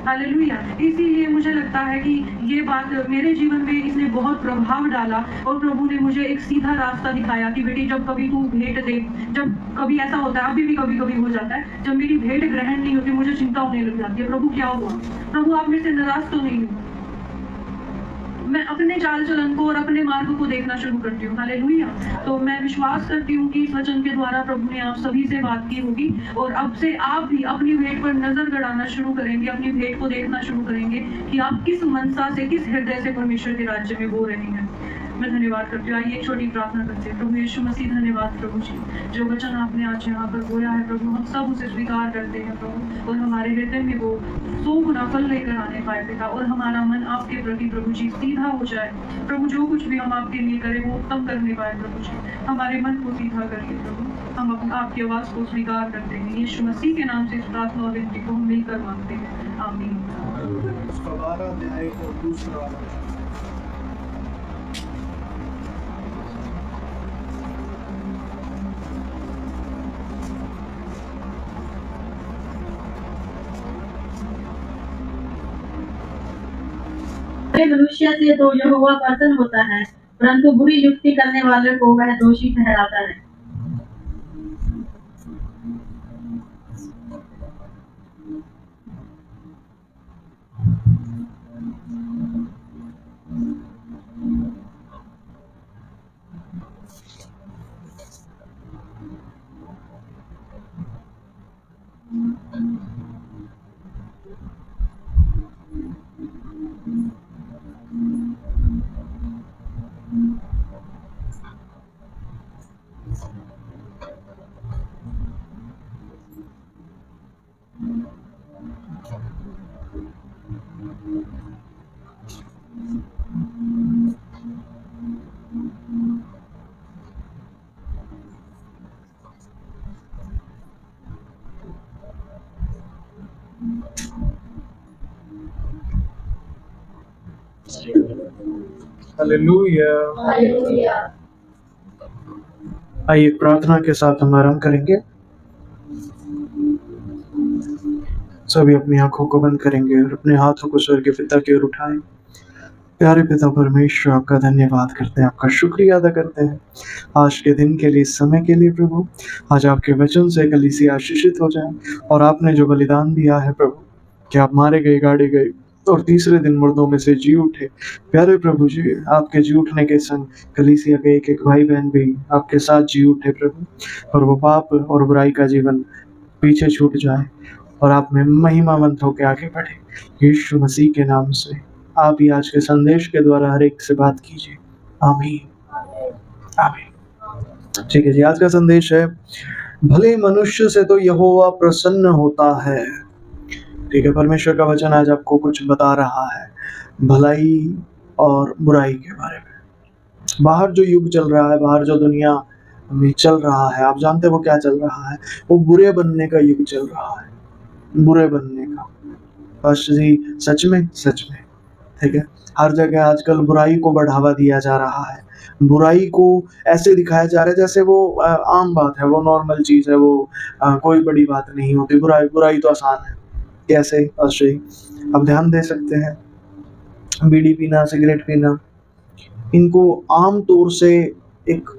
hallelujah. इसीलिए मुझे लगता है कि ये बात मेरे जीवन में इसने बहुत प्रभाव डाला, और प्रभु ने मुझे एक सीधा रास्ता दिखाया कि बेटी, जब कभी तू भेंट दे, जब कभी ऐसा होता है, अभी भी कभी कभी हो जाता है, जब मेरी भेंट ग्रहण नहीं होती, मुझे चिंता होने लग जाती है, प्रभु क्या हुआ, प्रभु आप मेरे से नाराज तो नहीं हो। मैं अपने चाल चलन को और अपने मार्ग को देखना शुरू करती हूँ। हालेलुया। तो मैं विश्वास करती हूँ कि इस वचन के द्वारा प्रभु ने आप सभी से बात की होगी, और अब से आप भी अपनी भेंट पर नजर गड़ाना शुरू करेंगे, अपनी भेंट को देखना शुरू करेंगे कि आप किस मनसा से, किस हृदय से परमेश्वर के राज्य में हो रहे हैं। मैं धन्यवाद करती हूँ। आइए एक छोटी प्रार्थना करते हैं। प्रभु यीशु मसीह, धन्यवाद प्रभु जी, जो वचन आपने आज यहाँ पर बोया है प्रभु, हम सब उसे स्वीकार करते हैं प्रभु, और हमारे हृदय में वो 100 गुना फल लेकर आने पाए पिता, और हमारा मन आपके प्रति प्रभु जी सीधा हो जाए प्रभु, जो कुछ भी हम आपके लिए करें वो उत्तम करने पाए प्रभु जी, हमारे मन को सीधा करिए प्रभु, हम आपकी आवाज को स्वीकार करते हैं। यीशु मसीह के नाम से इस प्रार्थना और विनती को हम मिलकर मांगते हैं, आमीन। उसका 12 अध्याय को दूसरा मनुष्य से तो यहोवा प्रसन्न होता है, परंतु बुरी युक्ति करने वाले को वह दोषी ठहराता है। हालेलुया। आइए प्रार्थना के साथ हम आरंभ करेंगे। सभी अपनी आंखों को बंद करेंगे और अपने हाथों को स्वर्ग के पिता की ओर उठाएं। प्यारे पिता परमेश्वर, आपका धन्यवाद करते हैं, आपका शुक्रिया अदा करते हैं आज के दिन के लिए, इस समय के लिए प्रभु। आज आपके वचन से कलीसिया आशीषित हो जाए, और आपने जो बलिदान दिया है प्रभु, कि आप मारे गए, गाड़े गए और तीसरे दिन मुर्दों में से जी उठे। प्यारे प्रभु जी, आपके जी उठने के संग कलीसिया के एक एक भाई बहन भी आपके साथ जी उठे प्रभु, और वो पाप और बुराई का जीवन पीछे छूट जाए और आप में महिमावंत होकर आगे बढ़े। यीशु मसीह के नाम से आप ही आज के संदेश के द्वारा हर एक से बात कीजिए। आमीन, आमीन। ठीक है जी, आज का संदेश है, भले मनुष्य से तो यहोवा प्रसन्न होता है। ठीक है, परमेश्वर का वचन आज आपको कुछ बता रहा है भलाई और बुराई के बारे में। बाहर जो युग चल रहा है, बाहर जो दुनिया में चल रहा है, आप जानते हो वो क्या चल रहा है? वो बुरे बनने का युग चल रहा है, बुरे बनने का। बस जी, सच में, सच में। ठीक है, हर जगह आजकल बुराई को बढ़ावा दिया जा रहा है, बुराई को ऐसे दिखाया जा रहा है जैसे वो आम बात है, वो नॉर्मल चीज है, वो कोई बड़ी बात नहीं होती। बुराई बुराई तो आसान है। कैसे? अश्री, अब ध्यान दे सकते हैं, बीड़ी पीना, सिगरेट पीना, इनको आम तौर से एक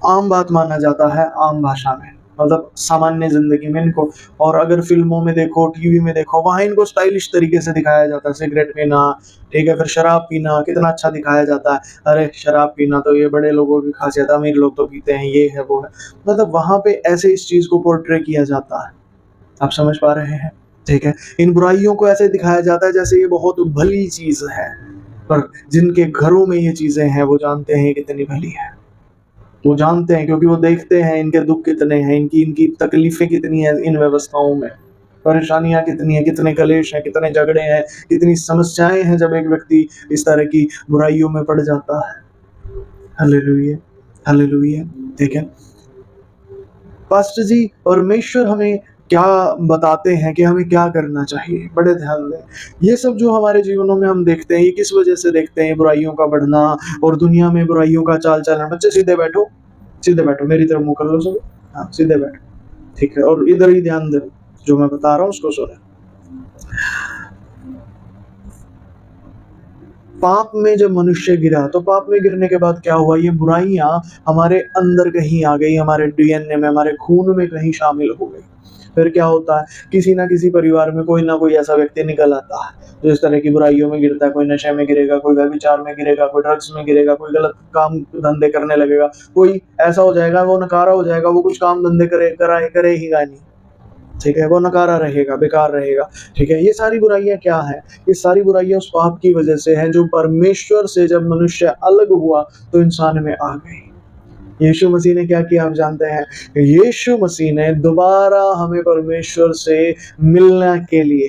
आम बात माना जाता है आम भाषा में। मतलब सामान्य जिंदगी में इनको। और अगर फिल्मों में देखो, टीवी में देखो, वहां इनको स्टाइलिश तरीके से दिखाया जाता है, सिगरेट पीना, ठीक है, फिर शराब पीना कितना अच्छा दिखाया जाता है। अरे शराब पीना तो ये बड़े लोगों की खासियत है, अमीर लोग तो पीते हैं, ये है वो है। मतलब वहां पे ऐसे इस चीज को पोर्ट्रे किया जाता है। आप समझ पा रहे हैं, ठीक है। इन बुराइयों को ऐसे दिखाया जाता है जैसे ये बहुत भली चीज है, पर जिनके घरों में ये चीजें हैं वो जानते हैं कितनी भली है। वो जानते हैं क्योंकि वो देखते हैं इनके दुख कितने हैं, इनकी इनकी तकलीफें कितनी हैं, इन व्यवस्थाओं में परेशानियां कितनी हैं, कितने कलेश हैं, कितने झगड़े हैं, कितनी समस्याएं हैं जब एक व्यक्ति इस तरह की बुराइयों में पड़ जाता है। हालेलुया, हालेलुया, ठीक है। पास्टर जी, परमेश्वर हमें क्या बताते हैं कि हमें क्या करना चाहिए? बड़े ध्यान दें। ये सब जो हमारे जीवनों में हम देखते हैं, ये किस वजह से देखते हैं? बुराइयों का बढ़ना और दुनिया में बुराइयों का चाल चलन। बच्चे सीधे बैठो, सीधे बैठो, मेरी तरफ मुंह कर लो सब। हाँ, सीधे बैठो, ठीक है, और इधर ही ध्यान दो, जो मैं बता रहा हूँ उसको सुने। पाप में जब मनुष्य गिरा, तो पाप में गिरने के बाद क्या हुआ? ये बुराइयां हमारे अंदर कहीं आ गई, हमारे डीएनए में, हमारे खून में कहीं शामिल हो गई। फिर क्या होता है? किसी ना किसी परिवार में कोई ना कोई ऐसा व्यक्ति निकल आता है जो इस तरह की बुराइयों में गिरता है। कोई नशे में गिरेगा, कोई व्यभिचार में गिरेगा, कोई ड्रग्स में गिरेगा, कोई गलत काम धंधे करने लगेगा, कोई ऐसा हो जाएगा, वो नकारा हो जाएगा, वो कुछ काम धंधे करे ही नहीं, ठीक है, वो नकारा रहेगा, बेकार रहेगा, ठीक है। ये सारी बुराइयां क्या है? ये सारी बुराइयां उस पाप की वजह से हैं जो परमेश्वर से जब मनुष्य अलग हुआ तो इंसान में आ गई। यीशु मसीह ने क्या किया आप जानते हैं? यीशु मसीह ने दोबारा हमें परमेश्वर से मिलने के लिए,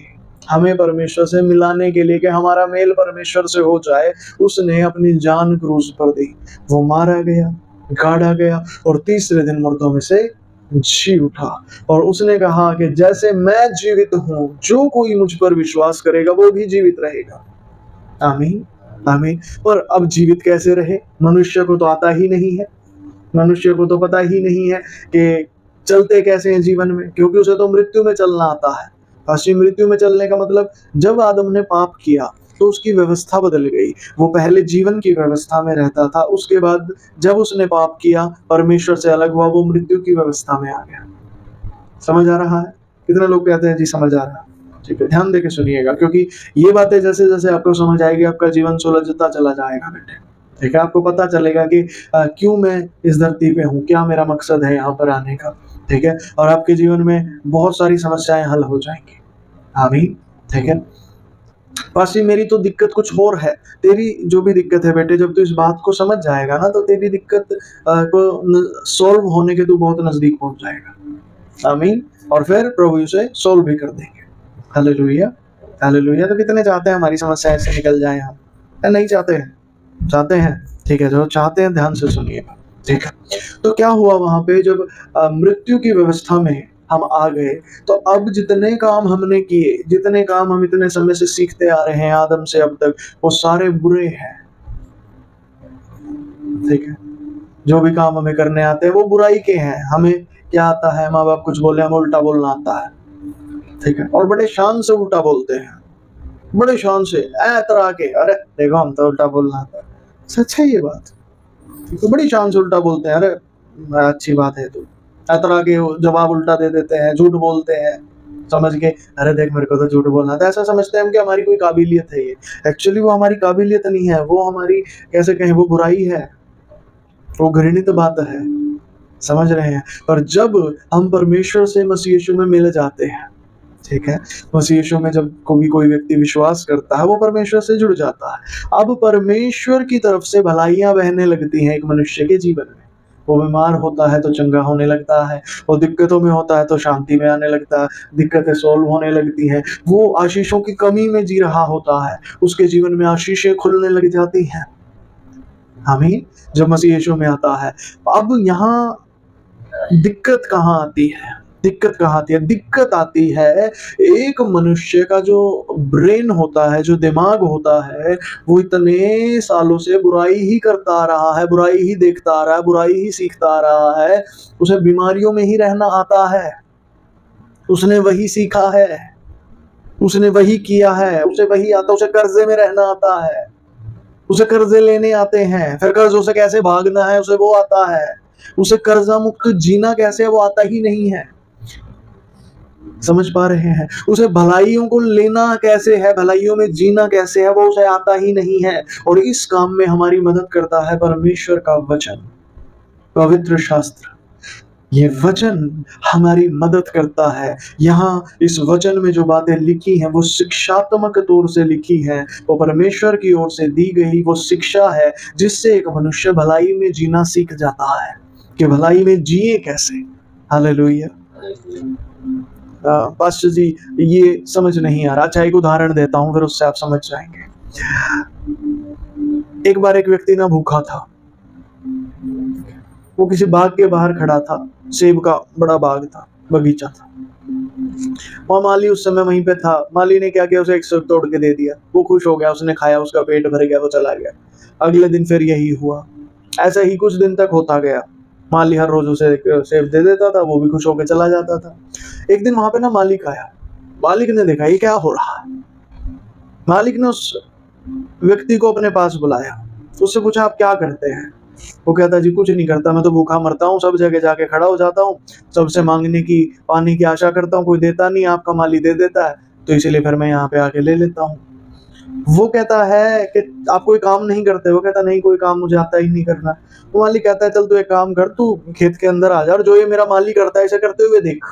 हमें परमेश्वर से मिलाने के लिए, कि हमारा मेल परमेश्वर से हो जाए, उसने अपनी जान क्रूस पर दी। वो मारा गया, गाड़ा गया और तीसरे दिन मुर्दों में से जी उठा। और उसने कहा कि जैसे मैं जीवित हूं, जो कोई मुझ पर विश्वास करेगा वो भी जीवित रहेगा। आमीन, आमीन। पर अब जीवित कैसे रहे? मनुष्य को तो आता ही नहीं है, मनुष्य को तो पता ही नहीं है कि चलते कैसे हैं जीवन में, क्योंकि उसे तो मृत्यु में चलना आता है। पश्चिम मृत्यु में चलने का मतलब, जब आदम ने पाप किया तो उसकी व्यवस्था बदल गई। वो पहले जीवन की व्यवस्था में रहता था, उसके बाद जब उसने पाप किया, परमेश्वर से अलग हुआ, वो मृत्यु की व्यवस्था में आ गया। समझ आ रहा है? कितने लोग कहते हैं जी समझ आ रहा है? ठीक है, ध्यान देके सुनिएगा, क्योंकि ये बातें जैसे जैसे आपको समझ आएगी, आपका जीवन सुलझता चला जाएगा बेटे, ठीक है। आपको पता चलेगा कि क्यों मैं इस धरती पे हूँ, क्या मेरा मकसद है यहाँ पर आने का, ठीक है। और आपके जीवन में बहुत सारी समस्याएं हल हो जाएंगी। आमीन, ठीक है। पासी, मेरी तो दिक्कत कुछ और है, तेरी जो भी दिक्कत है बेटे, जब तू इस बात को समझ जाएगा ना, तो तेरी दिक्कत को सॉल्व होने के तू बहुत नजदीक पहुंच जाएगा। आमीन। और फिर प्रभु उसे सॉल्व भी कर देंगे। Hallelujah, hallelujah. तो कितने चाहते हैं हमारी समस्या से निकल जाए हम? या नहीं चाहते हैं? चाहते हैं, ठीक है। जो चाहते हैं ध्यान से सुनिएगा, ठीक है। तो क्या हुआ वहां पे, जब मृत्यु की व्यवस्था में हम आ गए, तो अब जितने काम हमने किए, जितने काम हम इतने समय से सीखते आ रहे हैं आदम से अब तक, वो सारे बुरे हैं, ठीक है। जो भी काम हमें करने आते हैं वो बुराई के हैं। हमें क्या आता है? माँ बाप कुछ बोले, हमें उल्टा बोलना आता है, ठीक है। और बड़े शान से उल्टा बोलते हैं, बड़े शान से तरह के, अरे देखो हम तो उल्टा बोलना आता है। सच है ये बात, तो बड़ी शान से उल्टा बोलते हैं, अरे अच्छी बात है, तो तरह के जवाब उल्टा दे देते हैं, झूठ बोलते हैं समझ के, अरे देख मेरे को तो झूठ बोलना था। ऐसा समझते हैं हम कि हमारी कोई काबिलियत है ये। एक्चुअली वो हमारी काबिलियत नहीं है, वो हमारी, कैसे कहें, वो बुराई है, वो घृणित बात है, समझ रहे हैं। पर जब हम परमेश्वर से मसीह यीशु में मिल जाते हैं, ठीक है, मसीह यीशु में जब कोई व्यक्ति विश्वास करता है, वो परमेश्वर से जुड़ जाता है। अब परमेश्वर की तरफ से भलाइयां बहने लगती हैं एक मनुष्य के जीवन में। वो बीमार होता है तो चंगा होने लगता है, वो दिक्कतों में होता है तो शांति में आने लगता है, दिक्कतें सॉल्व होने लगती हैं। वो आशीषों की कमी में जी रहा होता है, उसके जीवन में आशीषें खुलने लग जाती हैं। आमीन। जब मसीह यीशु में आता है, अब यहाँ दिक्कत कहाँ आती है? दिक्कत कहाँ आती है? दिक्कत आती है एक मनुष्य का जो ब्रेन होता है, जो दिमाग होता है, वो इतने सालों से बुराई ही करता आ रहा है, बुराई ही देखता आ रहा है, बुराई ही सीखता आ रहा है। उसे बीमारियों में ही रहना आता है, उसने वही सीखा है, उसने वही किया है, उसे वही आता, उसे कर्जे में रहना आता है, उसे कर्जे लेने आते हैं, फिर कर्जों से कैसे भागना है उसे वो आता है, उसे कर्जा मुक्त जीना कैसे है वो आता ही नहीं है। समझ पा रहे हैं? उसे भलाइयों को लेना कैसे है, भलाइयों में जीना कैसे है, वो उसे आता ही नहीं है। और इस काम में हमारी मदद करता है परमेश्वर का वचन, पवित्र शास्त्र। ये वचन हमारी मदद करता है। यहाँ इस वचन में जो बातें लिखी हैं वो शिक्षात्मक तौर से लिखी हैं, वो परमेश्वर की ओर से दी गई वो शिक्षा है जिससे एक मनुष्य भलाई में जीना सीख जाता है कि भलाई में जिए कैसे। हालेलुया। पास्टर जी ये समझ नहीं आ रहा। अच्छा एक उदाहरण देता हूं, फिर उससे आप समझ जाएंगे। एक बार एक व्यक्ति ना भूखा था, वो किसी बाग के बाहर खड़ा था, सेब का बड़ा बाग था, बगीचा था। वहां माली उस समय वहीं पे था। माली ने क्या किया, उसे एक सेब तोड़ के दे दिया। वो खुश हो गया, उसने खाया, उसका पेट भर गया, वो चला गया। अगले दिन फिर यही हुआ। ऐसा ही कुछ दिन तक होता गया। माली हर रोज उसे सेब दे देता था, वो भी खुश होकर चला जाता था। एक दिन वहां पे ना मालिक आया। मालिक ने देखा ये क्या हो रहा है। मालिक ने उस व्यक्ति को अपने पास बुलाया, उससे पूछा आप क्या करते हैं। वो कहता जी कुछ नहीं करता, मैं तो भूखा मरता हूँ, सब जगह जाके खड़ा हो जाता हूँ, सबसे मांगने की पानी की आशा करता हूँ, कोई देता नहीं, आपका माली दे देता है, तो इसीलिए फिर मैं यहाँ पे आके ले लेता हूँ। वो कहता है कि आप कोई काम नहीं करते। वो कहता नहीं कोई काम मुझे आता ही नहीं करना। वो मालिक कहता है चल तू एक काम कर, तू खेत के अंदर आ जा और जो ये मेरा माली करता है इसे करते हुए देख।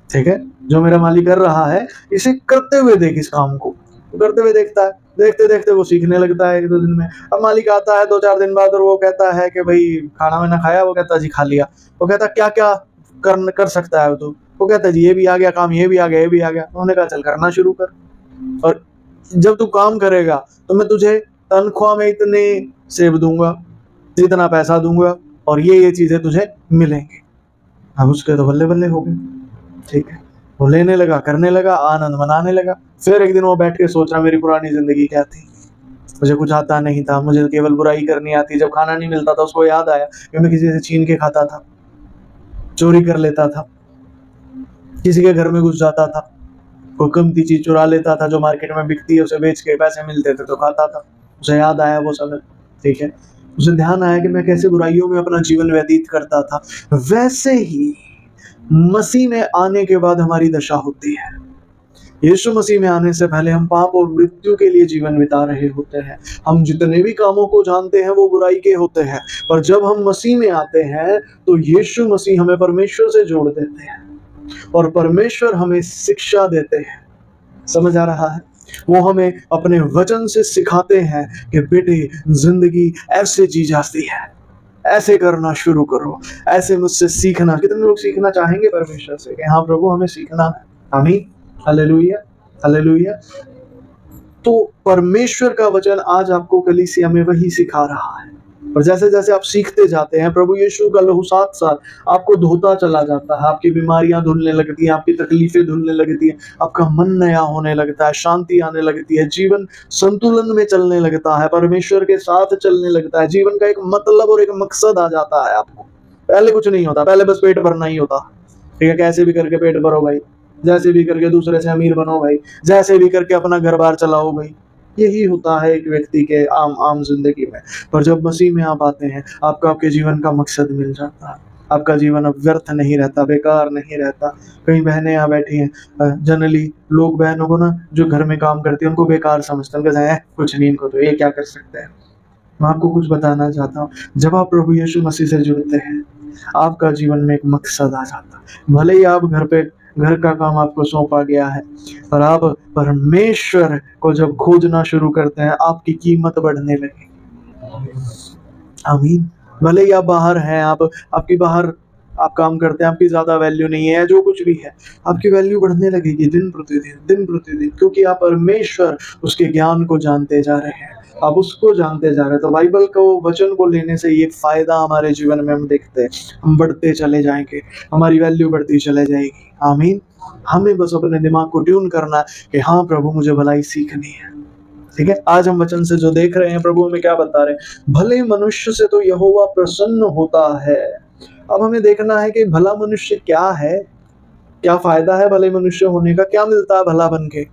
ठीक है, जो मेरा माली कर रहा है इसे करते हुए देख, इस काम को करते हुए देखता है। देखते देखते वो सीखने लगता है एक दो दिन में। अब मालिक आता है 2-4 दिन बाद और वो कहता है कि भाई खाना वाना खाया। वो कहता जी खा लिया। वो कहता क्या क्या कर सकता है तो। वो कहता जी ये भी आ गया काम, ये भी आ गया, ये भी आ गया। उन्होंने कहा चल करना शुरू कर, और जब तू काम करेगा तो मैं तुझे तनख्वाह में इतने सेब दूंगा, इतना पैसा दूंगा, और ये चीजें तुझे मिलेंगी। अब उसके तो बल्ले बल्ले हो गए। ठीक है, वो लेने लगा, करने लगा, आनंद मनाने लगा। फिर एक दिन वो बैठ के सोच रहा मेरी पुरानी जिंदगी क्या थी, मुझे कुछ आता नहीं था, मुझे केवल बुराई करनी आती। जब खाना नहीं मिलता था उसको याद आया कि मैं किसी से छीन के खाता था, चोरी कर लेता था, किसी के घर में घुस जाता था, कोई कीमती चीज चुरा लेता था जो मार्केट में बिकती है, उसे बेच के पैसे मिलते थे तो खाता था। उसे याद आया वो समय। ठीक है, उसे ध्यान आया कि मैं कैसे बुराइयों में अपना जीवन व्यतीत करता था। वैसे ही मसीह में आने के बाद हमारी दशा होती है। यीशु मसीह में आने से पहले हम पाप और मृत्यु के लिए जीवन बिता रहे होते हैं। हम जितने भी कामों को जानते हैं वो बुराई के होते हैं, पर जब हम मसीह में आते हैं तो यीशु मसीह हमें परमेश्वर से जोड़ देते हैं और परमेश्वर हमें शिक्षा देते हैं। समझ आ रहा है? वो हमें अपने वचन से सिखाते हैं कि बेटे जिंदगी ऐसे जी जाती है, ऐसे करना शुरू करो, ऐसे मुझसे सीखना। कितने लोग सीखना चाहेंगे परमेश्वर से कि हाँ प्रभु हमें सीखना है। आमीन, हालेलुया, हालेलुया। तो परमेश्वर का वचन आज आपको कलीसिया में वही सिखा रहा है, और जैसे जैसे आप सीखते जाते हैं प्रभु यीशु का लहू साथ साथ आपको धोता चला जाता है। आपकी बीमारियां धुलने लगती हैं, आपकी तकलीफें धुलने लगती हैं, आपका मन नया होने लगता है, शांति आने लगती है, जीवन संतुलन में चलने लगता है, परमेश्वर के साथ चलने लगता है, जीवन का एक मतलब और एक मकसद आ जाता है आपको। पहले कुछ नहीं होता, पहले बस पेट भरना ही होता। ठीक है, कैसे भी करके पेट भरो भाई, जैसे भी करके दूसरे से अमीर बनो भाई, जैसे भी करके अपना घर बार चलाओ भाई। यही होता है एक व्यक्ति के आम जिंदगी में। पर जब मसीह में आप आते हैं आपको आपके जीवन का मकसद मिल जाता है। आपका जीवन अब व्यर्थ नहीं रहता, बेकार नहीं रहता। कई बहनें यहाँ बैठी हैं, जनरली लोग बहनों को ना जो घर में काम करती हैं उनको बेकार समझते हैं, कहते हैं कुछ नहीं, इनको तो ये क्या कर सकते हैं। मैं आपको कुछ बताना चाहता हूँ, जब आप प्रभु यीशु मसीह से जुड़ते हैं आपका जीवन में एक मकसद आ जाता है। भले ही आप घर का काम आपको सौंपा गया है, और आप परमेश्वर को जब खोजना शुरू करते हैं आपकी कीमत बढ़ने लगेगी। आमीन। भले ही आप बाहर हैं, आपकी बाहर आप काम करते हैं, आपकी ज्यादा वैल्यू नहीं है, जो कुछ भी है आपकी वैल्यू बढ़ने लगेगी दिन प्रतिदिन, क्योंकि आप परमेश्वर उसके ज्ञान को जानते जा रहे हैं, आप उसको जानते जा रहे हैं। तो बाइबल को वचन को लेने से ये फायदा हमारे जीवन में हम देखते हैं, हम बढ़ते चले जाएंगे, हमारी वैल्यू बढ़ती चले जाएगी। आमीन। हमें बस अपने दिमाग को ट्यून करना है कि हाँ प्रभु मुझे भलाई सीखनी है। ठीक है, आज हम वचन से जो देख रहे हैं प्रभु हमें क्या बता रहे हैं, भले मनुष्य से तो यहोवा प्रसन्न होता है। अब हमें देखना है कि भला मनुष्य क्या है, क्या फायदा है भले मनुष्य होने का, क्या मिलता है भला बन के।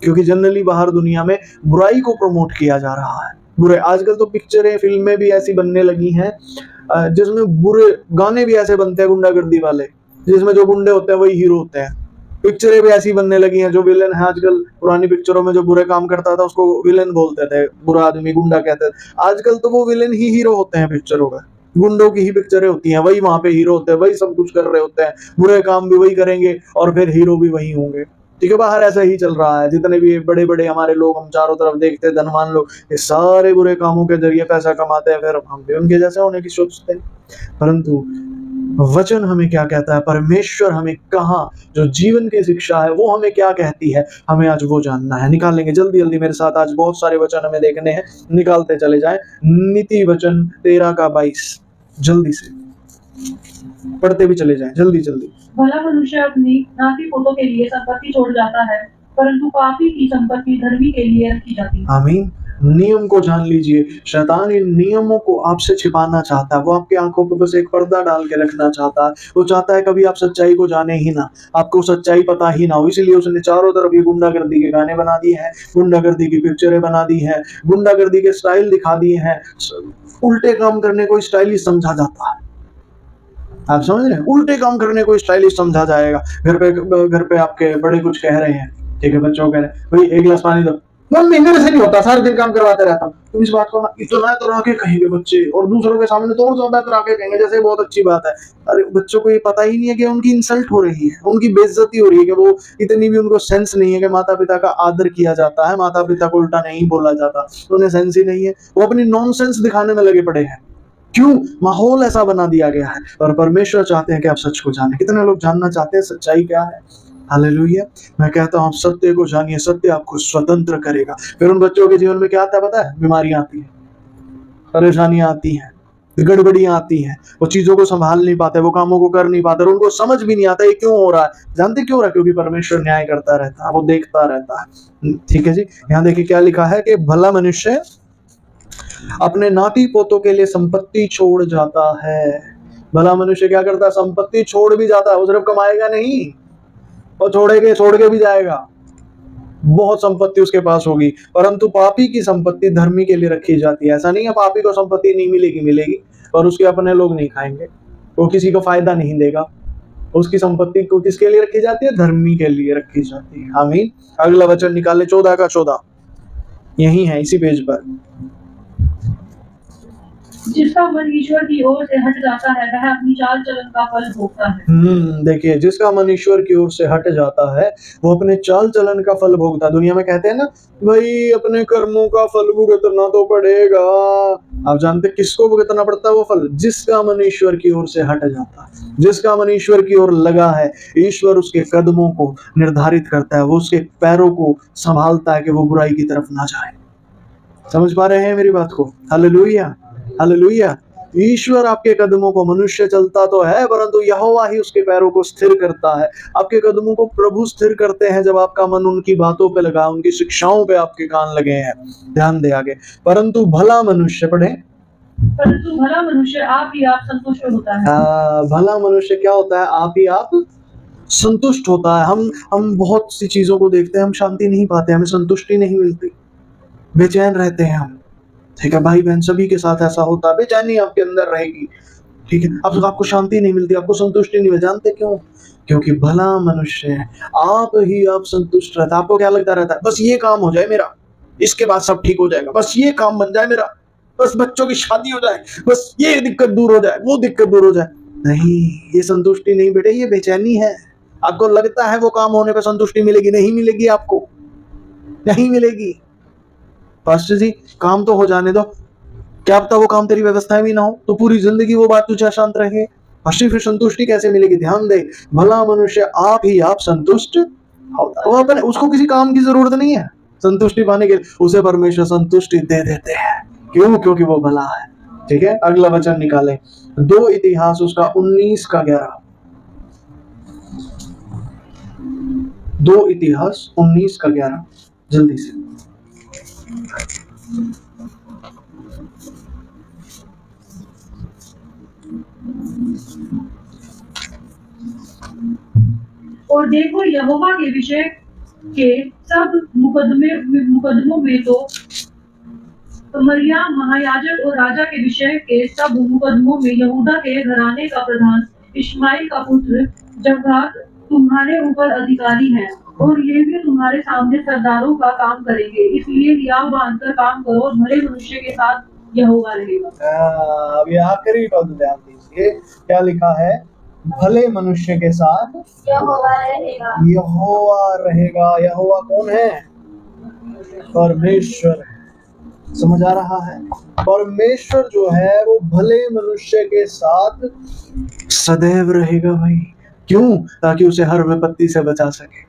क्योंकि जनरली बाहर दुनिया में बुराई को प्रमोट किया जा रहा है, बुरे। आजकल तो पिक्चरें फिल्में भी ऐसी बनने लगी हैं जिसमें बुरे गाने भी ऐसे बनते हैं गुंडागर्दी वाले, जिसमें जो गुंडे होते हैं वही हीरो होते हैं। पिक्चरें भी ऐसी बनने लगी हैं, जो विलेन है आजकल पुरानी पिक्चरों में जो बुरे काम करता था उसको विलेन बोलते थे, बुरा आदमी गुंडा कहते थे। आजकल तो वो विलेन ही हीरो होते हैं पिक्चरों में, गुंडों की ही पिक्चरें होती हैं, वही वहां पे हीरो होते हैं, वही सब कुछ कर रहे होते हैं, बुरे काम भी वही करेंगे और फिर हीरो भी वही होंगे। ठीक है, बाहर ऐसा ही चल रहा है। जितने भी बड़े बड़े हमारे लोग हम चारों तरफ देखते हैं, धनवान लोग, ये सारे बुरे कामों के जरिए पैसा कमाते हैं, फिर हम भी उनके जैसे होने की सोचते हैं। परंतु वचन हमें क्या कहता है, परमेश्वर हमें कहाँ जो जीवन की शिक्षा है वो हमें क्या कहती है, हमें आज वो जानना है। निकालेंगे जल्दी जल्दी मेरे साथ, आज बहुत सारे वचन हमें देखने हैं, निकालते चले जाएं। नीति वचन 13 का 22, जल्दी से पढ़ते भी चले जाएं, जल्दी जल्दी। भला मनुष्य अपनी नाती पोतों के लिए संपत्ति छोड़ जाता है, परंतु पापी की संपत्ति धर्मी के लिए रखी जाती है। आमीन। नियम को जान लीजिए, शैतान इन नियमों को आपसे छिपाना चाहता है, वो आपकी आंखों पर बस एक पर्दा डाल के रखना चाहता है। वो चाहता है कभी आप सच्चाई को जाने ही ना, आपको सच्चाई पता ही ना हो। इसीलिए उसने चारों तरफ ये गुंडागर्दी के गाने बना दिए हैं, गुंडागर्दी की पिक्चरें बना दी हैं, गुंडागर्दी के स्टाइल दिखा दिए हैं। उल्टे काम करने को स्टाइलिश समझा जाता है, आप समझ रहे हैं? उल्टे काम करने को स्टाइलिश समझा जाएगा। घर पे आपके बड़े कुछ कह रहे हैं, ठीक है, बच्चों कह रहे हैं भाई एक गिलास पानी दो, मम्मी मेरे से नहीं होता, सारे दिन काम करवाते रहता हूँ। तो इस बात को ना इतना तरह के कहेंगे बच्चे, और दूसरों के सामने तो और ज्यादा तरह के कहेंगे जैसे बहुत अच्छी बात है। अरे बच्चों को ये पता ही नहीं है कि उनकी इंसल्ट हो रही है, उनकी बेइज्जती हो रही है, कि वो इतनी भी उनको सेंस नहीं है कि माता पिता का आदर किया जाता है, माता पिता को उल्टा नहीं बोला जाता, तो उन्हें सेंस ही नहीं है। वो अपनी नॉनसेंस दिखाने में लगे पड़े हैं। क्यों? माहौल ऐसा बना दिया गया है। और परमेश्वर चाहते हैं कि आप सच को जानें। कितने लोग जानना चाहते हैं सच्चाई क्या है? हालेलुया। मैं कहता हूं आप सत्य को जानिए, सत्य आपको स्वतंत्र करेगा। फिर उन बच्चों के जीवन में क्या आता है पता है? बीमारियां आती हैं, परेशानियां आती हैं, गड़बड़ियां आती हैं, वो चीजों को संभाल नहीं पाते, वो कामों को कर नहीं पाते, और उनको समझ भी नहीं आता ये क्यों हो रहा है। जानते क्यों हो रहा है? क्योंकि परमेश्वर न्याय करता रहता है, वो देखता रहता है। ठीक है जी, यहाँ देखिए क्या लिखा है कि भला मनुष्य अपने नाती पोतों के लिए संपत्ति छोड़ जाता है। भला मनुष्य क्या करता है? संपत्ति छोड़ भी जाता है। वो सिर्फ कमाएगा नहीं, और छोड़ के भी जाएगा, बहुत संपत्ति उसके पास होगी। परंतु पापी की संपत्ति धर्मी के लिए रखी जाती है। ऐसा नहीं है पापी को संपत्ति नहीं मिलेगी, मिलेगी, पर उसके अपने लोग नहीं खाएंगे, वो किसी को फायदा नहीं देगा। उसकी संपत्ति को किसके लिए रखी जाती है? धर्मी के लिए रखी जाती है। आमीन। अगला वचन निकाले 14 का 14, यही है इसी पेज पर। जिसका मन ईश्वर की ओर से हट जाता है वह अपनी चाल चलन का फल भोगता है। देखिए, जिसका मन ईश्वर की ओर से हट जाता है वो अपने चाल चलन का फल भोगता है। दुनिया में कहते हैं ना भाई अपने कर्मों का फल भुगतना तो पड़ेगा। आप जानते किसको भुगतना पड़ता है वो फल? जिसका मन ईश्वर की ओर से हट जाता है, जिसका मन ईश्वर की ओर लगा है, ईश्वर उसके कदमों को निर्धारित करता है, वो उसके पैरों को संभालता है कि वो बुराई की तरफ ना जाए। समझ पा रहे हैं मेरी बात को? Hallelujah, hallelujah. ईश्वर आपके कदमों को, मनुष्य चलता तो है परंतु यहोवा ही उसके पैरों को स्थिर करता है। आपके कदमों को प्रभु स्थिर करते हैं जब आपका मन उनकी बातों पे लगा, उनकी शिक्षाओं पे आपके कान लगे हैं। ध्यान दे आगे। परंतु भला मनुष्य, पढ़े, परंतु भला मनुष्य आप ही आप संतुष्ट होता है। भला मनुष्य क्या होता है? आप ही आप संतुष्ट होता है। हम बहुत सी चीजों को देखते हैं, हम शांति नहीं पाते, हमें संतुष्टि नहीं मिलती, बेचैन रहते हैं हम। ठीक है भाई बहन, सभी के साथ ऐसा होता है, बेचैनी आपके अंदर रहेगी। ठीक है, अब आपको शांति नहीं मिलती, आपको संतुष्टि नहीं मिलती। जानते क्यों? क्योंकि भला मनुष्य है आप ही आप संतुष्ट रहता है। आपको क्या लगता रहता है? बस ये काम हो जाए मेरा, इसके बाद सब ठीक हो जाएगा, बस ये काम बन जाए मेरा, बस बच्चों की शादी हो जाए, बस ये दिक्कत दूर हो जाए, वो दिक्कत दूर हो जाए। नहीं, ये संतुष्टि नहीं बेटे, ये बेचैनी है। आपको लगता है वो काम होने पर संतुष्टि मिलेगी, नहीं मिलेगी, आपको नहीं मिलेगी। पास्टर जी काम तो हो जाने दो, क्या पता वो काम तेरी व्यवस्था में ना हो, तो पूरी जिंदगी वो बात तुझे अशांत रहे। पास्टर फिर संतुष्टि कैसे मिलेगी? ध्यान दे, भला मनुष्य आप ही आप संतुष्ट होता है। वो अपने, उसको किसी काम की जरूरत नहीं है संतुष्टि पाने के लिए, उसे परमेश्वर संतुष्टि दे देते हैं। क्यों? क्योंकि वो भला है। ठीक है, अगला वचन निकाले 2 इतिहास उसका 19 का 11। 2 इतिहास 19 का 11, जल्दी से। और देखो यहोवा के विषय के सब मुकदमों में तो तो मरियम महायाजक और राजा के विषय के सब मुकदमों में यहूदा के घराने का प्रधान इश्माइल का पुत्र जब्बात तुम्हारे ऊपर अधिकारी है, और ये भी तुम्हारे सामने सरदारों का काम करेंगे। इसलिए हियाव बांधकर काम करो, और भले मनुष्य के साथ यहोवा रहेगा। अभी आखिरी पद ध्यान दीजिए, क्या लिखा है? भले मनुष्य के साथ यहोवा रहेगा। यहोवा रहेगा। यहोवा कौन है? परमेश्वर है। समझ आ रहा है? परमेश्वर जो है वो भले मनुष्य के साथ सदैव रहेगा भाई। क्यों? ताकि उसे हर विपत्ति से बचा सके।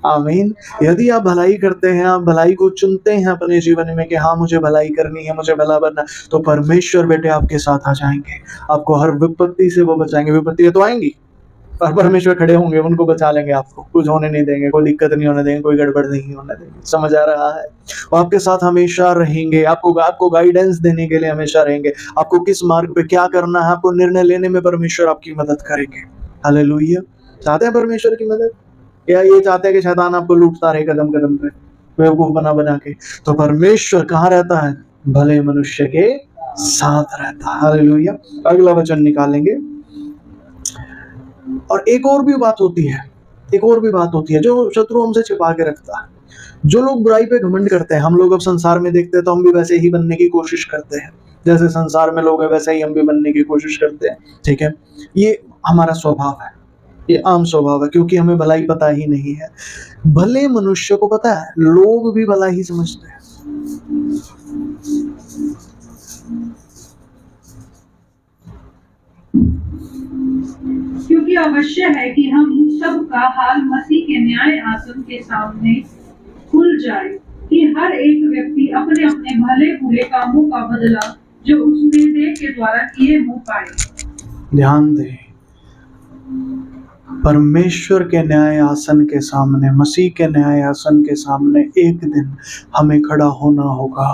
आमीन। यदि आप भलाई करते हैं, आप भलाई को चुनते हैं अपने जीवन में कि हाँ मुझे भलाई करनी है, मुझे भला बनना, तो परमेश्वर बेटे आपके साथ आ जाएंगे, आपको हर विपत्ति से वो बचाएंगे। विपत्तियां तो आएंगी पर परमेश्वर खड़े होंगे, उनको बचा लेंगे, आपको कुछ होने नहीं देंगे, कोई दिक्कत नहीं होने देंगे, कोई गड़बड़ नहीं होने देंगे। समझ आ रहा है? वो आपके साथ हमेशा रहेंगे, आपको गाइडेंस देने के लिए हमेशा रहेंगे। आपको किस मार्ग पे क्या करना है, आपको निर्णय लेने में परमेश्वर आपकी मदद करेंगे। हालेलुया। चाहते हैं परमेश्वर की मदद, या ये चाहते हैं कि शैतान आपको लूटता रहे कदम कदम पे, बेवकूफ बना बना के? तो परमेश्वर कहाँ रहता है? भले मनुष्य के साथ रहता है। हालेलुया। अगला वचन निकालेंगे। और एक और भी बात होती है, जो शत्रु हमसे छिपा के रखता है। जो लोग बुराई पे घमंड करते हैं, हम लोग अब संसार में देखते हैं तो हम भी वैसे ही बनने की कोशिश करते हैं, जैसे संसार में लोग हैं वैसे ही हम भी बनने की कोशिश करते हैं। ठीक है, ये हमारा स्वभाव है, ये आम स्वभाव है, क्योंकि हमें भलाई पता ही नहीं है। भले मनुष्य को पता है, लोग भी भला ही समझते हैं। क्योंकि अवश्य है कि हम सब का हाल मसीह के न्याय आसन के सामने खुल जाए, कि हर एक व्यक्ति अपने अपने भले बुरे कामों का बदला जो उसने देह के द्वारा किए हो पाए। ध्यान दें, परमेश्वर के न्याय आसन के सामने, मसीह के न्याय आसन के सामने एक दिन हमें खड़ा होना होगा,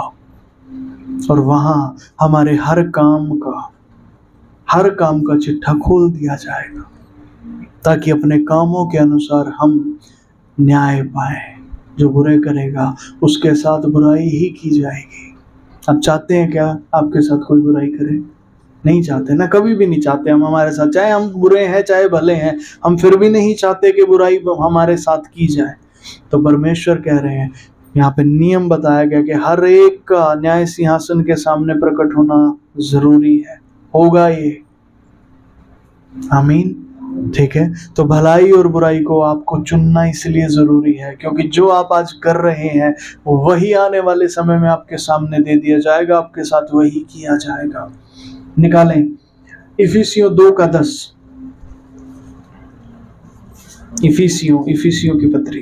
और वहां हमारे हर काम का चिट्ठा खोल दिया जाएगा, ताकि अपने कामों के अनुसार हम न्याय पाए। जो बुरे करेगा उसके साथ बुराई ही की जाएगी। आप चाहते हैं क्या आपके साथ कोई बुराई करे? नहीं चाहते ना, कभी भी नहीं चाहते हम हमारे साथ, चाहे हम बुरे हैं चाहे भले हैं, हम फिर भी नहीं चाहते कि बुराई हमारे साथ की जाए। तो परमेश्वर कह रहे हैं, यहाँ पे नियम बताया गया कि हर एक का न्याय सिंहासन के सामने प्रकट होना जरूरी है, होगा ये। आमीन। ठीक है, तो भलाई और बुराई को आपको चुनना इसलिए जरूरी है, क्योंकि जो आप आज कर रहे हैं वही आने वाले समय में आपके सामने दे दिया जाएगा, आपके साथ वही किया जाएगा। निकालें इफिसियों 2:10। इफिसियों की पत्री।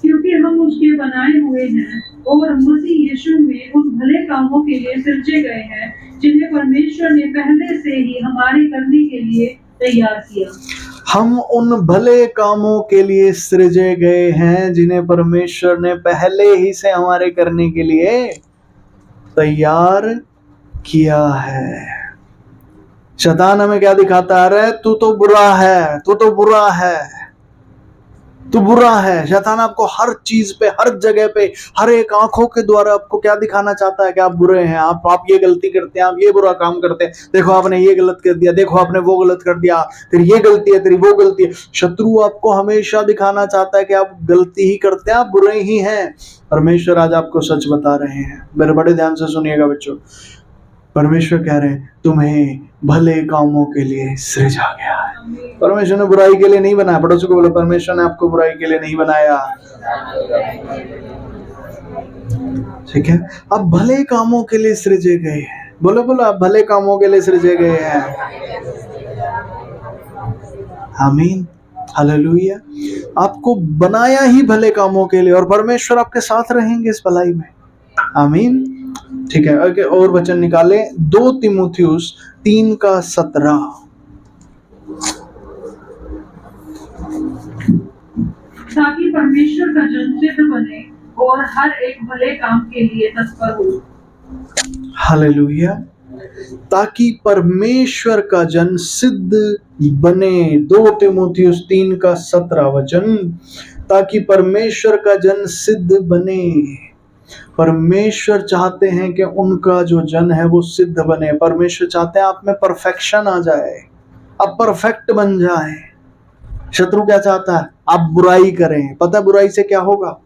क्योंकि हम उसके बनाए हुए हैं और मसीह यीशु में उस भले कामों के लिए सृजे गए हैं, जिन्हें परमेश्वर ने पहले से ही हमारे करने के लिए तैयार किया। हम उन भले कामों के लिए सृजे गए हैं जिन्हें परमेश्वर ने पहले ही से हमारे करने के लिए तैयार किया है। शैतान हमें क्या दिखाता है? अरे तू तो बुरा है, तू बुरा है। शैतान आपको हर चीज पे, हर जगह पे, हर एक आंखों के द्वारा आपको क्या दिखाना चाहता है कि आप बुरे हैं, आप ये गलती करते हैं, आप ये बुरा काम करते हैं, देखो आपने ये गलत कर दिया, देखो आपने वो गलत कर दिया, तेरी ये गलती है, तेरी वो गलती है। शत्रु आपको हमेशा दिखाना चाहता है कि आप गलती ही करते हैं, आप बुरे ही हैं। परमेश्वर आज आपको सच बता रहे हैं, मेरे बड़े ध्यान से सुनिएगा बच्चों। परमेश्वर कह रहे हैं तुम्हें भले कामों के लिए सृजा गया है। परमेश्वर ने बुराई के लिए नहीं बनाया। पड़ोसी को बोलो, परमेश्वर ने आपको बुराई के लिए नहीं बनाया। ठीक है, आप भले कामों के लिए सृजे गए हैं। बोलो आप भले कामों के लिए सृजे गए हैं। आमीन, हालेलुया। आपको बनाया ही भले कामों के लिए, और परमेश्वर आपके साथ रहेंगे इस भलाई में। आमीन। ठीक है, ओके, और वचन निकाले 2 तीमुथियुस 3:17। ताकि परमेश्वर का जन सिद्ध बने और हर एक भले काम के लिए तत्पर हो। हालेलुया। ताकि परमेश्वर का जन सिद्ध बने। 2 तीमुथियुस 3:17 वचन, ताकि परमेश्वर का जन सिद्ध बने। परमेश्वर चाहते हैं कि उनका जो जन है वो सिद्ध बने। परमेश्वर चाहते हैं आप में परफेक्शन आ जाए, आप परफेक्ट बन जाए। शत्रु क्या चाहता है? आप बुराई करें। पता है बुराई से क्या होगा?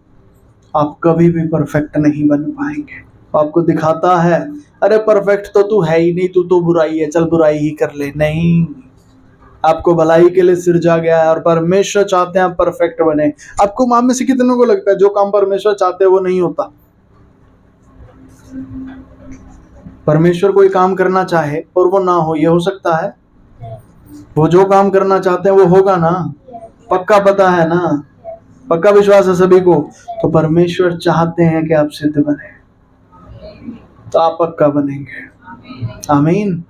आप कभी भी परफेक्ट नहीं बन पाएंगे। आपको दिखाता है अरे परफेक्ट तो तू है ही नहीं, तू तो बुराई है, चल बुराई ही कर ले। नहीं, आपको भलाई के लिए सिरजा गया है और परमेश्वर चाहते हैं आप परफेक्ट बने। आपको मां में से कितनों को लगता है जो काम परमेश्वर चाहते हैं वो नहीं होता? परमेश्वर कोई काम करना चाहे और वो ना हो, ये हो सकता है? वो जो काम करना चाहते हैं वो होगा ना? पक्का पता है ना? पक्का विश्वास है सभी को? तो परमेश्वर चाहते हैं कि आप सिद्ध बने, तो आप पक्का बनेंगे। आमीन।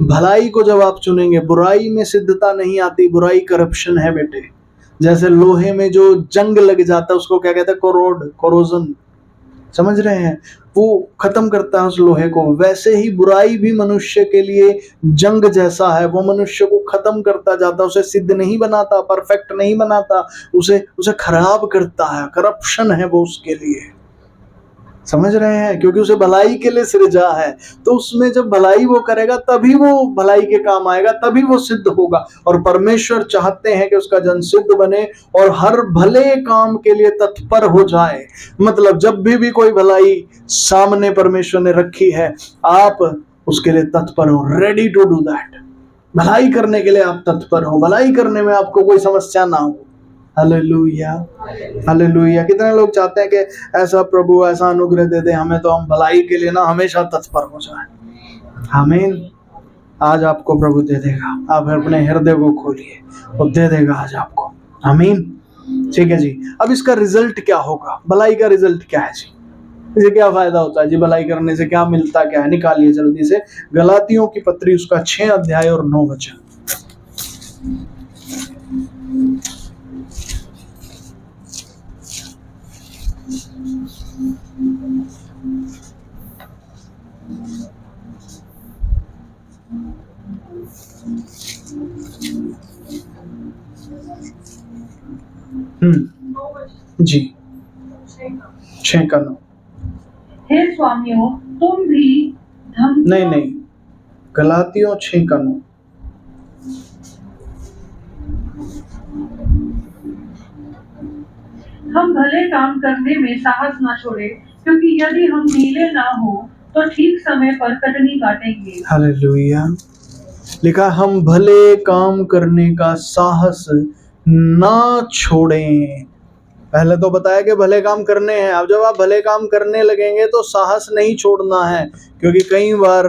भलाई को जब आप चुनेंगे, बुराई में सिद्धता नहीं आती। बुराई करप्शन है बेटे। जैसे लोहे में जो जंग लग जाता है उसको क्या कहते हैं? कोरोजन। समझ रहे हैं? वो खत्म करता है उस लोहे को। वैसे ही बुराई भी मनुष्य के लिए जंग जैसा है। वो मनुष्य को खत्म करता जाता, उसे सिद्ध नहीं बनाता, परफेक्ट नहीं बनाता, उसे खराब करता है। करप्शन है वो उसके लिए। समझ रहे हैं? क्योंकि उसे भलाई के लिए सृजा है। तो उसमें जब भलाई वो करेगा तभी वो भलाई के काम आएगा, तभी वो सिद्ध होगा। और परमेश्वर चाहते हैं कि उसका जन सिद्ध बने और हर भले काम के लिए तत्पर हो जाए। मतलब जब भी कोई भलाई सामने परमेश्वर ने रखी है, आप उसके लिए तत्पर हो, रेडी टू डू दैट। भलाई करने के लिए आप तत्पर हो, भलाई करने में आपको कोई समस्या ना हो। Hallelujah, hallelujah. कितने लोग चाहते हैं कि ऐसा प्रभु ऐसा अनुग्रह दे दे हमें, तो हम भलाई के लिए ना हमेशा तत्पर हो जाए। आमीन। आज आपको प्रभु दे देगा। आप अपने हृदय को खोलिए, वो दे देगा आज आपको। आमीन। ठीक है जी। अब इसका रिजल्ट क्या होगा? भलाई का रिजल्ट क्या है जी? इसे क्या फायदा होता है जी? भलाई करने से क्या मिलता क्या है? निकालिए जल्दी से गलातियों की पत्री उसका 6 अध्याय और 9 वचन। जी 6 का 9। हे स्वामियों, तुम भी नहीं, गलातियों 6 का 9। हम भले काम करने में साहस न छोड़े, क्योंकि यदि हम ढीले ना हो तो ठीक समय पर कटनी काटेंगे। हालेलुया। लिखा हम भले काम करने का साहस ना छोड़ें। पहले तो बताया कि भले काम करने हैं। अब जब आप भले काम करने लगेंगे तो साहस नहीं छोड़ना है, क्योंकि कई बार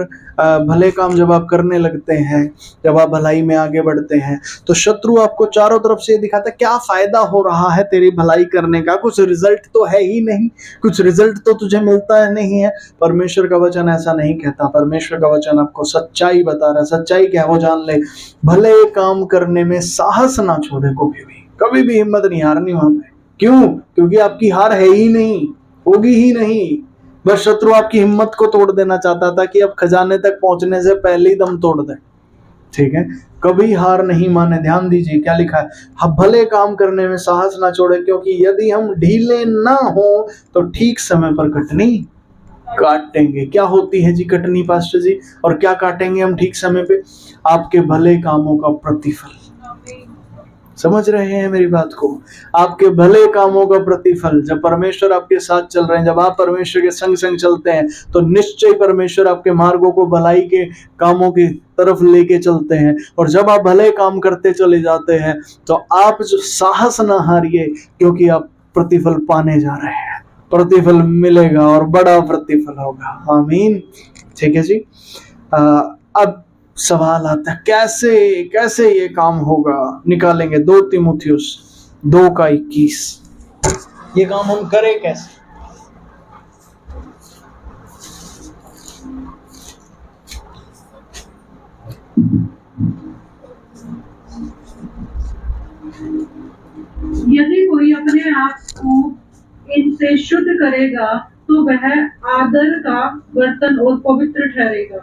भले काम जब आप करने लगते हैं, जब आप भलाई में आगे बढ़ते हैं, तो शत्रु आपको चारों तरफ से दिखाता है क्या फायदा हो रहा है तेरी भलाई करने का, कुछ रिजल्ट तो है ही नहीं, कुछ रिजल्ट तो तुझे मिलता है नहीं है। परमेश्वर का वचन ऐसा नहीं कहता। परमेश्वर का वचन आपको सच्चाई बता रहा है। सच्चाई क्या है वो जान ले। भले काम करने में साहस ना छोड़े, कभी भी हिम्मत नहीं हारनी वहां पे। क्यों? क्योंकि आपकी हार है ही नहीं, होगी ही नहीं। बस शत्रु आपकी हिम्मत को तोड़ देना चाहता था कि अब खजाने तक पहुंचने से पहले ही दम तोड़ दे। ठीक है? कभी हार नहीं माने। ध्यान दीजिए क्या लिखा है। हम भले काम करने में साहस ना छोड़े, क्योंकि यदि हम ढीले ना हो तो ठीक समय पर कटनी काटेंगे। क्या होती है जी कटनी पास्टर जी? और क्या काटेंगे हम ठीक समय पे? आपके भले कामों का प्रतिफल। समझ रहे हैं मेरी बात को? आपके भले कामों का प्रतिफल। जब परमेश्वर आपके साथ चल रहे हैं, जब आप परमेश्वर के संग संग चलते हैं, तो निश्चय परमेश्वर आपके मार्गों को भलाई के कामों की तरफ लेके चलते हैं। और जब आप भले काम करते चले जाते हैं तो आप जो साहस ना हारिए, क्योंकि आप प्रतिफल पाने जा रहे हैं। प्रतिफल मिलेगा और बड़ा प्रतिफल होगा। आमीन। ठीक है जी। अब सवाल आता है कैसे ये काम होगा? निकालेंगे 2 तीमुथियुस 2 का 21। ये काम हम करें कैसे? यदि कोई अपने आप को इनसे शुद्ध करेगा तो वह आदर का बर्तन और पवित्र ठहरेगा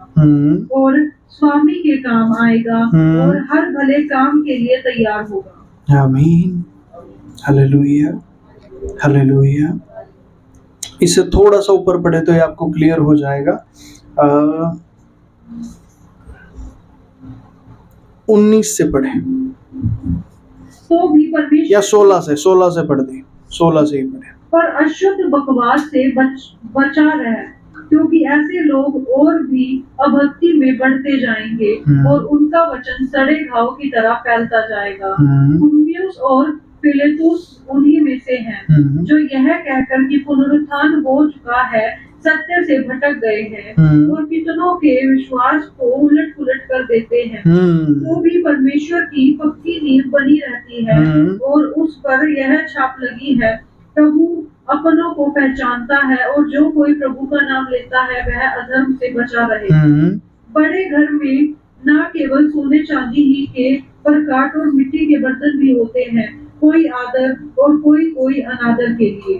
और स्वामी के काम आएगा और हर भले काम के लिए तैयार होगा। आमीन। Hallelujah, hallelujah. इससे थोड़ा सा ऊपर पढ़े तो ये आपको क्लियर हो जाएगा। 19 से पढ़े तो भी परमेश्वर या 16 से पढ़ दी, 16 से ही पढ़े। पर अशुद्ध बकवास से बचा रहे, क्योंकि ऐसे लोग और भी अभक्ति में बढ़ते जाएंगे और उनका वचन सड़े घाव की तरह फैलता जाएगा। हुमियुस और फिलेतुस उन्हीं में से हैं, जो यह कहकर कि पुनरुत्थान हो चुका है सत्य से भटक गए हैं और कितनों के विश्वास को उलट पुलट कर देते हैं। तो भी परमेश्वर की पक्की नींव बनी रहती है और उस पर यह छाप लगी है, प्रभु अपनों को पहचानता है और जो कोई प्रभु का नाम लेता है वह अधर्म से बचा रहे। बड़े घर में न केवल सोने चांदी ही के पर काठ और मिट्टी के बर्तन भी होते हैं, कोई आदर और कोई अनादर के लिए।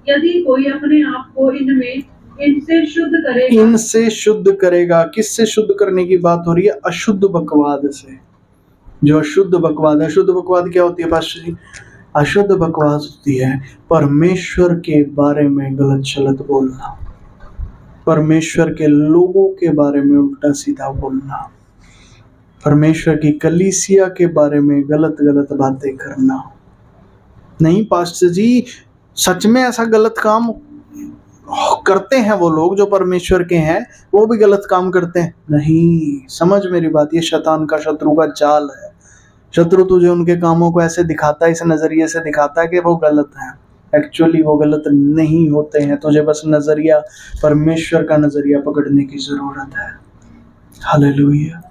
यदि कोई अपने आप को इनसे शुद्ध करेगा, किससे शुद्ध करने की बात हो रही है? अशुद्ध बकवाद से। जो अशुद्ध बकवाद है, अशुद्ध बकवाद क्या होती है पास्टर जी? अशुद्ध बकवास होती है परमेश्वर के बारे में गलत शलत बोलना, परमेश्वर के लोगों के बारे में उल्टा सीधा बोलना, परमेश्वर की कलीसिया के बारे में गलत बातें करना। नहीं पास्टर जी, सच में ऐसा गलत काम करते हैं वो लोग जो परमेश्वर के हैं, वो भी गलत काम करते हैं? नहीं, समझ मेरी बात, ये शैतान का, शत्रु का चाल है। शत्रु तुझे उनके कामों को ऐसे दिखाता है, इस नजरिए से दिखाता है कि वो गलत हैं। एक्चुअली वो गलत नहीं होते हैं, तुझे बस नजरिया, परमेश्वर का नजरिया पकड़ने की जरूरत है। हालेलुया,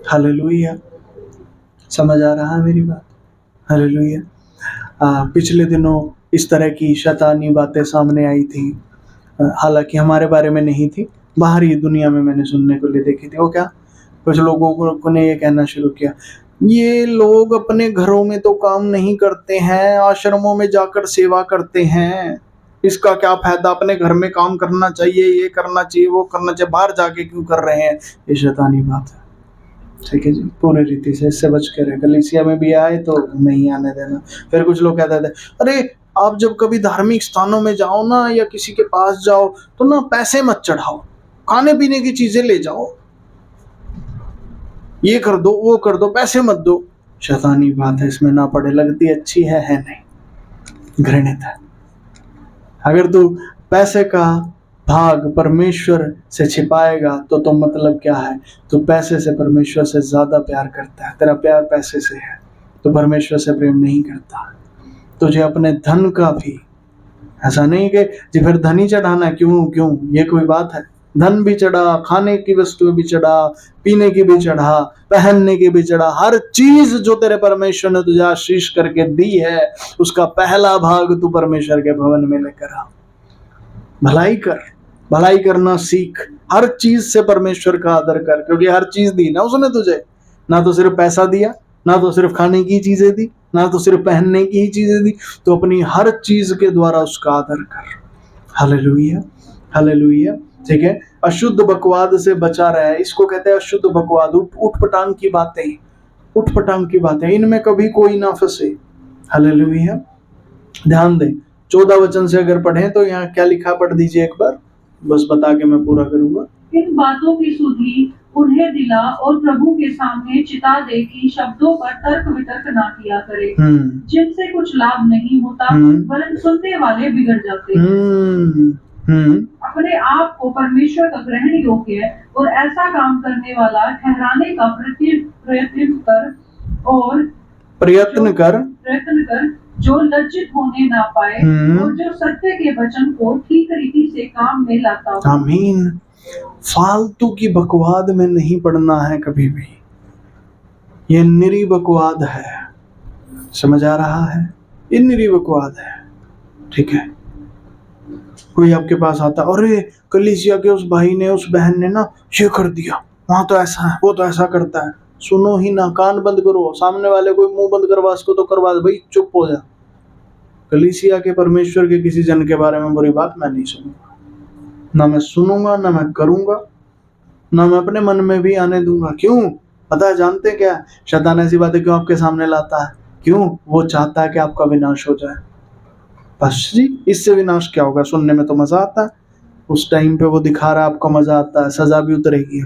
हालेलुया, समझ आ रहा है मेरी बात? हालेलुया। पिछले दिनों इस तरह की शैतानी बातें सामने आई थी, हालांकि हमारे बारे में नहीं थी, बाहरी दुनिया में मैंने सुनने को ले देखी थी। वो क्या, कुछ लोगों ने ये कहना शुरू किया, ये लोग अपने घरों में तो काम नहीं करते हैं, आश्रमों में जाकर सेवा करते हैं, इसका क्या फायदा? अपने घर में काम करना चाहिए, ये करना चाहिए, वो करना चाहिए, बाहर जाके क्यों कर रहे हैं? ये शैतानी बात है। ठीक है जी, पूरी रीति से इससे बच के रहे। कलीसिया में भी आए तो नहीं आने देना। फिर कुछ लोग कहते थे, अरे आप जब कभी धार्मिक स्थानों में जाओ ना, या किसी के पास जाओ तो ना पैसे मत चढ़ाओ, खाने पीने की चीजें ले जाओ, ये कर दो, वो कर दो, पैसे मत दो। शैतानी बात है, इसमें ना पढ़े लगती अच्छी है नहीं, घृणित है। अगर तू पैसे का भाग परमेश्वर से छिपाएगा तो मतलब क्या है? तू पैसे से परमेश्वर से ज्यादा प्यार करता है, तेरा प्यार पैसे से है, तो परमेश्वर से प्रेम नहीं करता। तुझे अपने धन का भी, ऐसा नहीं कि जी फिर धन ही चढ़ाना है, क्यों ये कोई बात है? धन भी चढ़ा, खाने की वस्तु भी चढ़ा, पीने की भी चढ़ा, पहनने की भी चढ़ा, हर चीज जो तेरे परमेश्वर ने तुझे आशीष करके दी है, उसका पहला भाग तू परमेश्वर के भवन में लेकर आ। भलाई कर, भलाई करना सीख, हर चीज से परमेश्वर का आदर कर, क्योंकि हर चीज दी ना उसने तुझे। ना तो सिर्फ पैसा दिया, ना तो सिर्फ खाने की चीजें दी, ना तो सिर्फ पहनने की चीजें दी, तो अपनी हर चीज के द्वारा उसका आदर कर। Hallelujah, hallelujah. ठीक है, अशुद्ध बकवाद से बचा रहे, इसको कहते हैं अशुद्ध बकवाद, उठपटांग की बातें, उठपटांग की बातें, इनमें कभी कोई ना फंसे। हालेलुया। ध्यान दें, 14 वचन से अगर पढ़ें तो यहाँ क्या लिखा, पढ़ दीजिए एक बार, बस बता के मैं पूरा करूंगा। इन बातों की सुधि उन्हें दिला और प्रभु के सामने चिता दे कि शब्दों पर तर्क वितर्क ना किया करे, जिनसे कुछ लाभ नहीं होता, वरन सुनने वाले बिगड़ जाते हैं। अपने आप को परमेश्वर का ग्रहण योग्य और ऐसा काम करने वाला ठहराने का प्रयत्न कर जो लज्जित होने ना पाए और जो सत्य के वचन को ठीक रीति से काम में लाता हो। आमीन। फालतू की बकवाद में नहीं पड़ना है कभी भी, ये निरी बकवाद है। समझ आ रहा है? ये निरी बकवाद है। ठीक है, कोई आपके पास आता, अरे कलीसिया के उस भाई ने, उस बहन ने ना ये कर दिया, वहां तो ऐसा है, वो तो ऐसा करता है, सुनो ही ना, कान बंद करो। सामने वाले कोई मुंह बंद करवा उसको तो करवा दे, भाई चुप हो जा। कलीसिया के परमेश्वर के किसी जन के बारे में बुरी बात मैं नहीं सुनूंगा, ना मैं सुनूंगा, ना मैं करूंगा, ना मैं अपने मन में भी आने दूंगा। क्यों? पता है, जानते क्या शैतान ऐसी बातें क्यों आपके सामने लाता है? क्यों? वो चाहता है कि आपका विनाश हो जाए। पास्टर जी इससे विनाश क्या होगा? सुनने में तो मजा आता है, उस टाइम पे वो दिखा रहा है, आपको मजा आता है, सजा भी उतरेगी।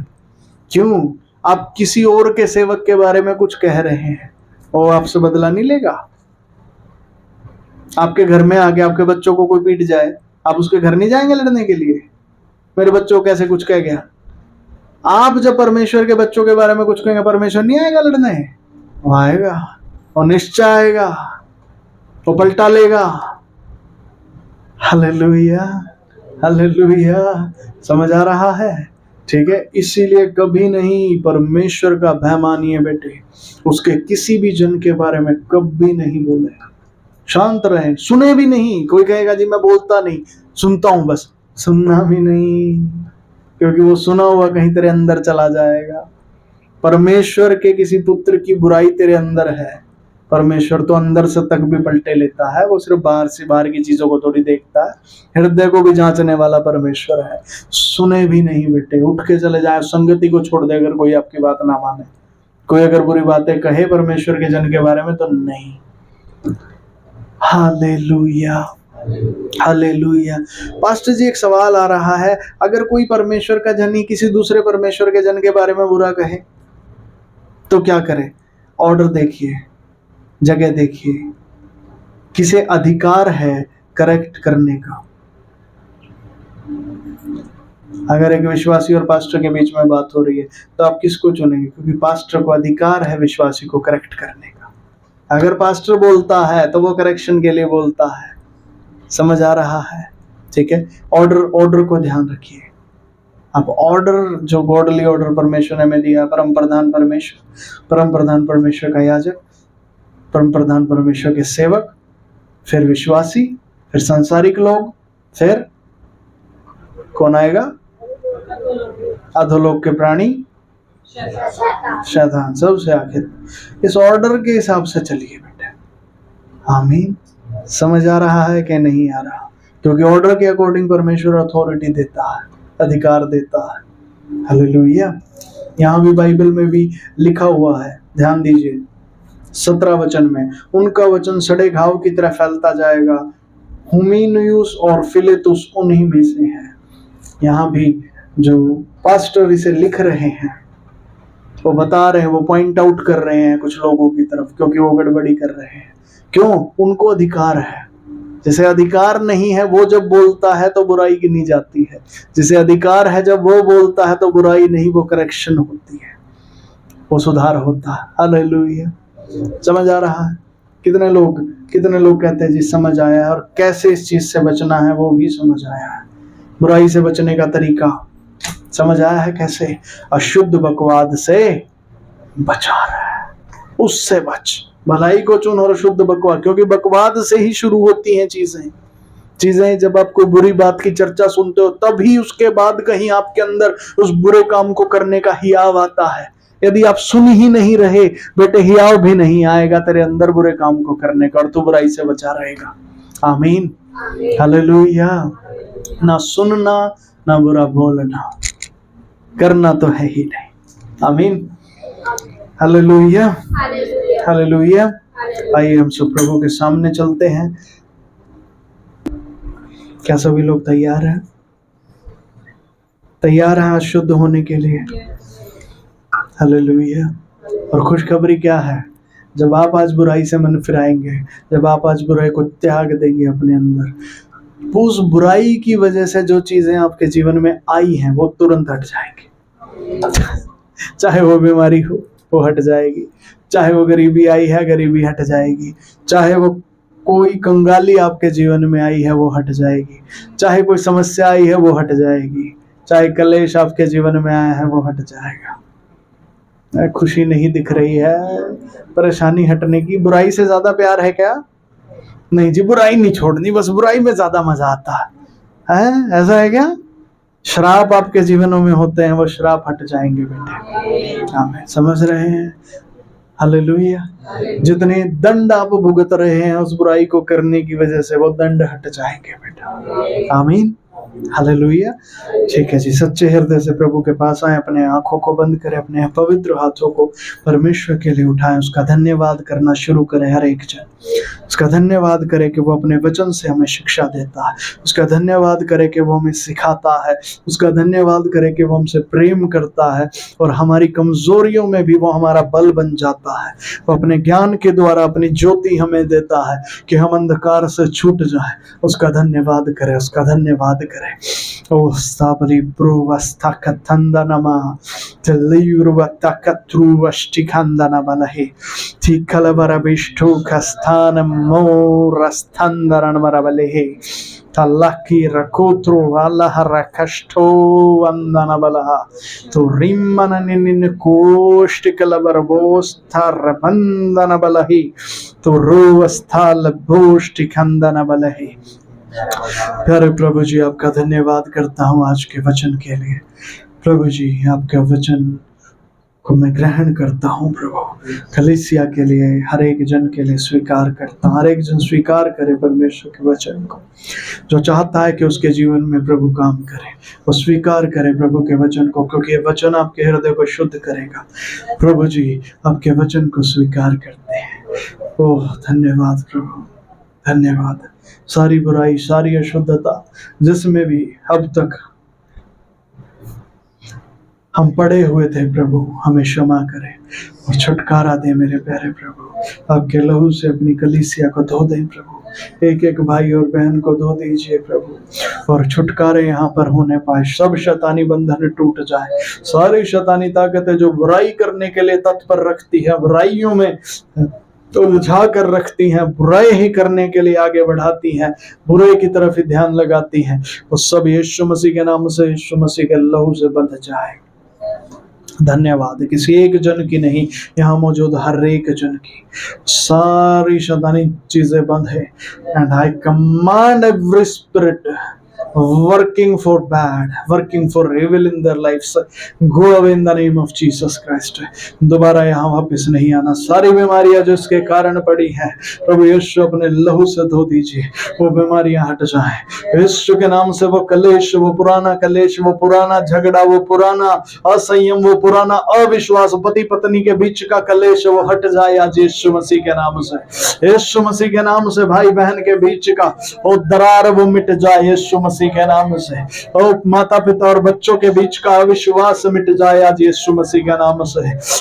क्यों? आप किसी और के सेवक के बारे में कुछ कह रहे हैं, वो आपसे बदला नहीं लेगा? आपके घर में आके आपके बच्चों को कोई पीट जाए, आप उसके घर नहीं जाएंगे लड़ने के लिए? मेरे बच्चों को कैसे कुछ कह गया? आप जब परमेश्वर के बच्चों के बारे में कुछ कहेंगे, परमेश्वर नहीं आएगा लड़ने? वो आएगा, और निश्चय आएगा, वो पलटा लेगा। Hallelujah, hallelujah. समझ आ रहा है? ठीक है, इसीलिए कभी नहीं परमेश्वर का भय मानिए बेटे, उसके किसी भी जन के बारे में कभी नहीं बोले, शांत रहें, सुने भी नहीं। कोई कहेगा जी मैं बोलता नहीं, सुनता हूं बस, सुनना भी नहीं, क्योंकि वो सुना हुआ कहीं तेरे अंदर चला जाएगा। परमेश्वर के किसी पुत्र की बुराई तेरे अंदर है, परमेश्वर तो अंदर से तक भी पलटे लेता है, वो सिर्फ बाहर से बाहर की चीजों को थोड़ी देखता है, हृदय को भी जांचने वाला परमेश्वर है। सुने भी नहीं बेटे, उठ के चले जाए, संगति को छोड़ दे अगर कोई आपकी बात ना माने, कोई अगर बुरी बातें कहे परमेश्वर के जन के बारे में तो नहीं। Hallelujah, hallelujah. पास्टर जी एक सवाल आ रहा है, अगर कोई परमेश्वर का जन ही किसी दूसरे परमेश्वर के जन के बारे में बुरा कहे तो क्या करे? ऑर्डर देखिए, जगह देखिए, किसे अधिकार है करेक्ट करने का। अगर एक विश्वासी और पास्टर के बीच में बात हो रही है तो आप किसको चुनेंगे? क्योंकि पास्टर को अधिकार है विश्वासी को करेक्ट करने का। अगर पास्टर बोलता है तो वो करेक्शन के लिए बोलता है। समझ आ रहा है? ठीक है, ऑर्डर को ध्यान रखिए। अब ऑर्डर जो गॉडली ऑर्डर परमेश्वर ने हमें दिया, परम प्रधान परमेश्वर का याजक, परम प्रधान परमेश्वर के सेवक, फिर विश्वासी, फिर सांसारिक लोग, फिर कौन आएगा? अधोलोक के प्राणी, शैतान, सबसे आखिर। इस ऑर्डर के हिसाब से चलिए बेटे। आमीन। समझ आ रहा है कि नहीं आ रहा? क्योंकि ऑर्डर के अकॉर्डिंग परमेश्वर अथॉरिटी देता है, अधिकार देता है। हालेलुया। यहाँ भी बाइबल में भी लिखा हुआ है, ध्यान दीजिए 17 वचन में, उनका वचन सड़े घाव की तरह फैलता जाएगा, हुमिनयुस और फिलेतुस उन्हीं में से है। यहाँ भी जो पास्टर इसे लिख रहे हैं वो बता रहे हैं, वो पॉइंट आउट कर रहे हैं कुछ लोगों की तरफ, क्योंकि वो गड़बड़ी कर रहे हैं। क्यों? उनको अधिकार है। जिसे अधिकार नहीं है वो जब बोलता है तो बुराई गिनी जाती है, जिसे अधिकार है जब वो बोलता है तो बुराई नहीं, वो करेक्शन होती है, वो सुधार होता है। हालेलुया। समझ आ रहा है? कितने लोग कहते हैं जी समझ आया है, और कैसे इस चीज से बचना है वो भी समझ आया है। बुराई से बचने का तरीका समझ आया है कैसे? अशुद्ध बकवाद से बचा रहा है, उससे बच, भलाई को चुन और शुद्ध बकवाद, क्योंकि बकवाद से ही शुरू होती हैं चीजें। जब आप कोई बुरी बात की चर्चा सुनते हो तभी उसके बाद कहीं आपके अंदर उस बुरे काम को करने का हियाव आता है। यदि आप सुन ही नहीं रहे बेटे, हियाव भी नहीं आएगा तेरे अंदर बुरे काम को करने का, और तू बुराई से बचा रहेगा। आमीन, हालेलुया। ना सुनना ना बुरा बोलना, करना तो है ही नहीं। आमीन, हालेलुया, हालेलुया। आइए हम सब प्रभु के सामने चलते हैं। क्या सभी लोग तैयार हैं? तैयार हैं शुद्ध होने के लिए? हालेलुया। और खुशखबरी क्या है? जब आप आज बुराई से मन फिराएंगे, जब आप आज बुराई को त्याग देंगे अपने अंदर, उस बुराई की वजह से जो चीजें आपके जीवन में आई हैं वो तुरंत हट जाएंगी। चाहे वो बीमारी हो वो हट जाएगी, चाहे वो गरीबी आई है गरीबी हट जाएगी, चाहे वो कोई कंगाली आपके जीवन में आई है वो हट जाएगी, चाहे कोई समस्या आई है वो हट जाएगी, चाहे कलेश आपके जीवन में आया है वो हट जाएगा। खुशी नहीं दिख रही है, परेशानी हटने की। बुराई से ज्यादा प्यार है क्या? नहीं जी, बुराई नहीं छोड़नी, बस बुराई में ज्यादा मजा आता है। ऐसा है क्या? श्राप आपके जीवनों में होते हैं, वो श्राप हट जाएंगे बेटे। आमीन। समझ रहे हैं? हालेलुया। जितने दंड आप भुगत रहे हैं उस बुराई को करने की वजह से, वो दंड हट जाएंगे बेटा। आमीन। हालेलुया। ठीक है जी, सच्चे हृदय से प्रभु के पास आए, अपने आंखों को बंद करें, अपने पवित्र हाथों को परमेश्वर के लिए उठाएं, उसका धन्यवाद करना शुरू करें। हर एक जन उसका धन्यवाद करे कि वो अपने वचन से हमें शिक्षा देता है, उसका धन्यवाद करे कि वो हमें सिखाता है, उसका धन्यवाद करे कि वो हमसे प्रेम करता है और हमारी कमजोरियों में भी वो हमारा बल बन जाता है। वो अपने ज्ञान के द्वारा अपनी ज्योति हमें देता है कि हम अंधकार से छूट जाए। उसका धन्यवाद करें, उसका धन्यवाद करें। ओ साबरी ब्रुवस्ता कथंदनमा तलियुर्वतकत्रुवष्टिखंदनबलहि थिकलबरबिष्ठु कस्थान मोरस्थंदरणबरबलिहि तल्लकी रकोत्रो वालह रकष्ठो वंदनबलहा तो रिम्मननिन कोष्टिकलबरबोस्थरबंदनबलहि तो रोवस्थल भोष्टिखंदनबलहि। प्यारे प्रभु जी, आपका धन्यवाद करता हूँ आज के वचन के लिए। प्रभु जी, आपका वचन को मैं ग्रहण करता हूँ प्रभु, कलीसिया के लिए, हर एक जन के लिए स्वीकार करता हूँ। हर एक जन स्वीकार करे परमेश्वर के वचन को, जो चाहता है कि उसके जीवन में प्रभु काम करे, वो स्वीकार करे प्रभु के वचन को, क्योंकि ये वचन आपके हृदय को शुद्ध करेगा। प्रभु जी, आपके वचन को स्वीकार करते हैं। ओह धन्यवाद प्रभु, धन्यवाद। सारी बुराई, सारी अशुद्धता जिसमें भी अब तक हम पड़े हुए थे प्रभु, हमें क्षमा करें और छुटकारा दे मेरे प्यारे प्रभु। आपके लहू से अपनी कलीसिया को धो दें प्रभु, एक एक भाई और बहन को धो दीजिए प्रभु, और छुटकारे यहाँ पर होने पाए। सब शैतानी बंधन टूट जाए, सारी शैतानी ताकतें जो बुराई करने के लिए तत्पर रखती है, बुराइयों में तो उलझा कर रखती हैं, बुराई ही करने के लिए आगे बढ़ाती हैं, बुराई की तरफ ही ध्यान लगाती हैं, वो सब यीशु मसीह के नाम से, यीशु मसीह के लहू से बंध जाए। धन्यवाद। किसी एक जन की नहीं, यहाँ मौजूद हर एक जन की सारी शैतानी चीजें बंद है। And I command every spirit working for bad, working for evil in their lives, go away in the name of Jesus Christ. दोबारा यहाँ वापस नहीं आना। सारी बीमारियां जो इसके कारण पड़ी हैं प्रभु यीशु अपने लहू से धो दीजिए, वो बीमारियां हट जाएं यीशु के नाम से। वो कलेश, वो पुराना कलेश, वो पुराना झगड़ा, वो पुराना असंयम, वो पुराना अविश्वास, पति पत्नी के बीच का कलेश, वो हट जाए आज यीशु मसीह के नाम से। यीशु मसीह के नाम से भाई बहन के बीच का वो दरार वो मिट जाए यीशु मसीह के नाम से। ओ माता पिता और बच्चों के बीच का अविश्वास मिट जाए आज यीशु मसीह के नाम से।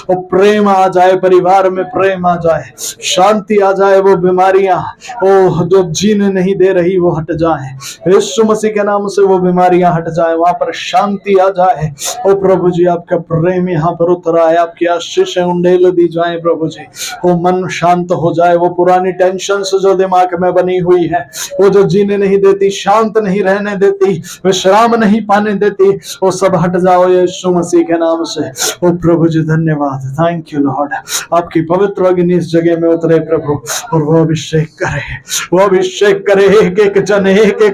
वो प्रेम आ जाए, परिवार में प्रेम आ जाए, शांति आ जाए, वो बीमारियां ओ जो जीने नहीं दे रही वो हट जाए यीशु मसीह के नाम से। वो बीमारियां हट जाए, वहां पर शांति आ जाए। ओ प्रभु जी, आपका प्रेम यहाँ पर उतर आए, आपकी आशीषें उंडेल दी जाए प्रभु जी। वो मन शांत हो जाए, वो पुरानी टेंशन जो दिमाग में बनी हुई है, वो जो जीने नहीं देती, शांत नहीं रहने देती, विश्राम नहीं पाने देती, वो सब हट जाओ यीशु मसीह के नाम से। ओ प्रभु जी धन्यवाद, थैंक यू लॉर्ड। आपकी पवित्र अग्नि इस जगह में उतरे प्रभु, और वो अभिषेक करे, वो अभिषेक करे। एक एक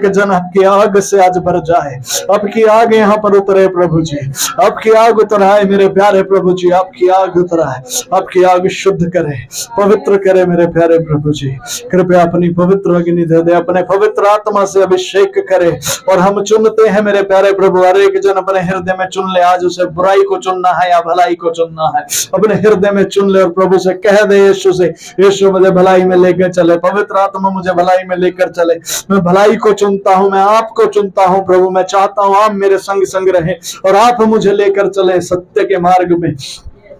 जन आपकी आग से आज भर जाए, आपकी आग यहाँ पर उतरे प्रभु जी, आपकी आग उतराए मेरे प्यारे प्रभु जी, आपकी आग उतराए, आपकी आग शुद्ध करे, पवित्र करे मेरे प्यारे प्रभु जी। कृपया अपनी पवित्र अग्नि दे दे, अपने पवित्र आत्मा से अभिषेक करे। और हम चुनते हैं मेरे प्यारे प्रभु, हर एक जन अपने हृदय में चुन ले आज, उसे बुराई को चुनना है या भलाई को चुनना है, अपने हृदय में चुन ले और प्रभु से कह दे यीशु से, यीशु मुझे भलाई में लेकर चले, पवित्र आत्मा मुझे भलाई में लेकर चले। मैं भलाई को चुनता हूँ, मैं आपको चुनता हूँ प्रभु। मैं चाहता हूँ आप मेरे संग संग रहे और आप मुझे लेकर चले सत्य के मार्ग में।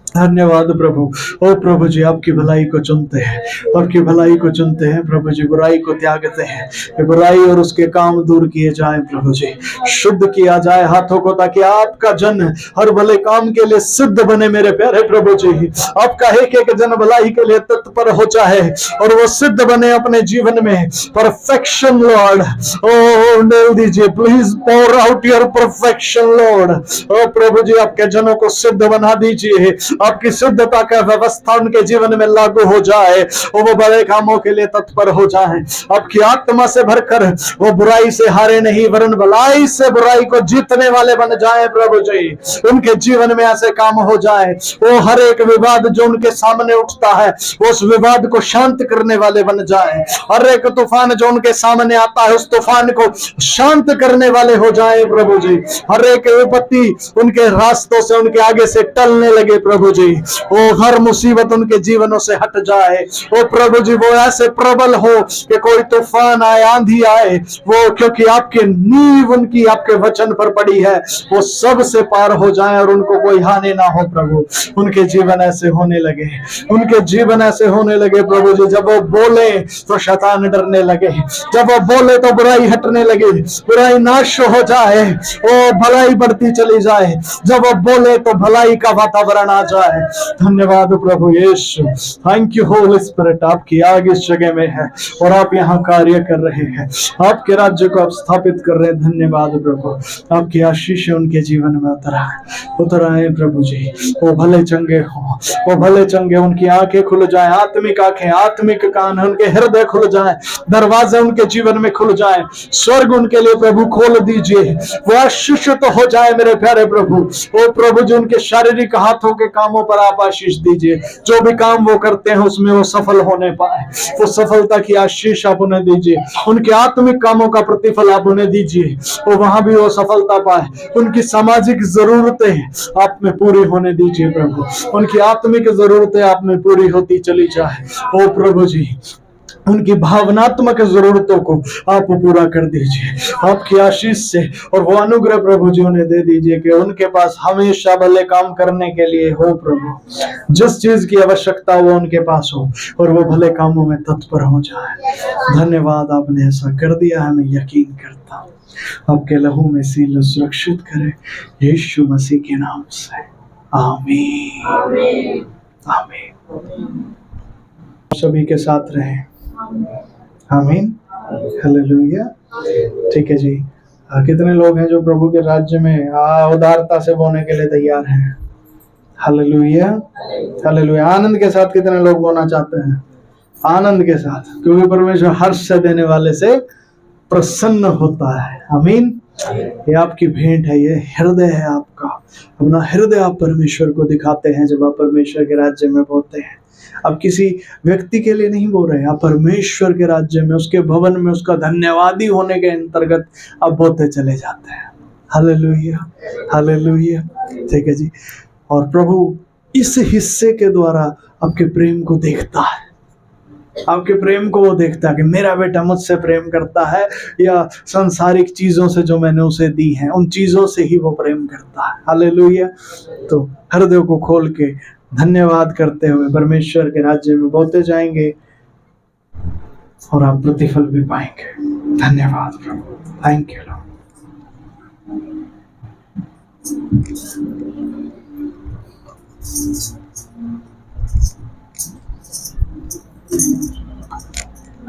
धन्यवाद प्रभु। ओ प्रभु जी, आपकी भलाई को चुनते हैं, आपकी भलाई को चुनते हैं प्रभु जी, बुराई को त्यागते हैं, बुराई और उसके काम दूर किए जाए प्रभु जी, शुद्ध किया जाए हाथों को, ताकि आपका जन हर भले काम के लिए सिद्ध बने मेरे प्यारे प्रभु जी। आपका एक एक जन भलाई के लिए तत्पर हो जाए और वो सिद्ध बने अपने जीवन में। परफेक्शन लॉर्ड, ओ नेल दीजिए please, pour out your perfection lord. ओ प्रभु जी, आपके जनों को सिद्ध बना दीजिए, आपकी शुद्धता का व्यवस्था उनके जीवन में लागू हो जाए, वो बड़े कामों के लिए तत्पर हो जाए। आपकी आत्मा से भरकर वो बुराई से हारे नहीं वरन भलाई से बुराई को जीतने वाले बन जाए प्रभु जी। उनके जीवन में ऐसे काम हो जाए, वो हर एक विवाद जो उनके सामने उठता है वो उस विवाद को शांत करने वाले बन जाए। हर एक तूफान जो उनके सामने आता है उस तूफान को शांत करने वाले हो जाए प्रभु जी। हर एक विपत्ति उनके रास्तों से उनके आगे से टलने लगे प्रभु जी। वो हर मुसीबत उनके जीवनों से हट जाए। ओ प्रभु जी, वो ऐसे प्रबल हो कि कोई तूफान आए, आंधी आए, वो क्योंकि आपकी नींव उनकी आपके वचन पर पड़ी है, वो सब से पार हो जाए और उनको कोई हानि ना हो प्रभु। उनके जीवन ऐसे होने लगे, उनके जीवन ऐसे होने लगे प्रभु जी। जब वो बोले तो शैतान डरने लगे, जब वो बोले तो बुराई हटने लगे, बुराई नाश हो जाए, ओ भलाई बढ़ती चली जाए। जब वो बोले तो भलाई का वातावरण आ जाए। धन्यवाद प्रभु यीशु, थैंक यू होली स्पिरिट। आपकी आग इस जगह में है और आप यहाँ कार्य कर रहे हैं, आपके राज्य को आप स्थापित कर रहे हैं। धन्यवाद प्रभु, आपकी आशीष उनके जीवन में उतर आए प्रभु जी। वो भले चंगे हो, वो भले चंगे, उनकी आंखें खुल जाए, आत्मिक आंखें, आत्मिक कान, उनके हृदय खुल जाए, दरवाजे उनके जीवन में खुल जाए। स्वर्ग उनके लिए प्रभु खोल दीजिए, वो आशीषित हो जाए मेरे प्यारे प्रभु। ओ प्रभु जी, उनके शारीरिक हाथों के कामों पर आप आशीष दीजिए। जो भी काम वो करते हैं उसमें वो सफल होने पाए, वो सफलता की आशीष आप उन्हें दीजिए। उनके आत्मिक कामों का प्रतिफल आप उन्हें दीजिए, वो वहां भी वो सफलता पाए। उनकी सामाजिक जरूरतें आप में पूरी होने दीजिए प्रभु, उनकी आत्मिक जरूरतें आप में पूरी होती चली जाए। ओ प्रभु जी, उनकी भावनात्मक जरूरतों को आप पूरा कर दीजिए आपकी आशीष से, और वो अनुग्रह प्रभु जी उन्हें दे दीजिए कि उनके पास हमेशा भले काम करने के लिए हो प्रभु। जिस चीज की आवश्यकता वो उनके पास हो और वो भले कामों में तत्पर हो जाए। धन्यवाद, आपने ऐसा कर दिया है, मैं यकीन करता हूँ। आपके लहू में सील सुरक्षित करे यीशु मसीह के नाम से, आमीन आमीन। सभी के साथ रहें, आमीन, हालेलुया। ठीक है जी, कितने लोग हैं जो प्रभु के राज्य में उदारता से बोने के लिए तैयार हैं? Hallelujah hallelujah. आनंद के साथ कितने लोग बोना चाहते हैं? आनंद के साथ, क्योंकि परमेश्वर हर्ष से देने वाले से प्रसन्न होता है। आमीन। ये आपकी भेंट है, ये हृदय है आपका। अपना हृदय आप परमेश्वर को दिखाते हैं जब आप परमेश्वर के राज्य में बोलते हैं। आप किसी व्यक्ति के लिए नहीं बोल रहे, आप परमेश्वर के राज्य में, उसके भवन में, उसका धन्यवादी होने के अंतर्गत आप बोलते चले जाते हैं। Hallelujah hallelujah. ठीक है जी। और प्रभु इस हिस्से के द्वारा आपके प्रेम को देखता है, आपके प्रेम को वो देखता है कि मेरा बेटा मुझसे प्रेम करता है, या सांसारिक चीजों से जो मैंने उसे दी हैं उन चीजों से ही वो प्रेम करता है। हालेलुया। तो हृदय को खोल के धन्यवाद करते हुए परमेश्वर के राज्य में बोलते जाएंगे और आप प्रतिफल भी पाएंगे। धन्यवाद प्रभु, थैंक यू लॉर्ड।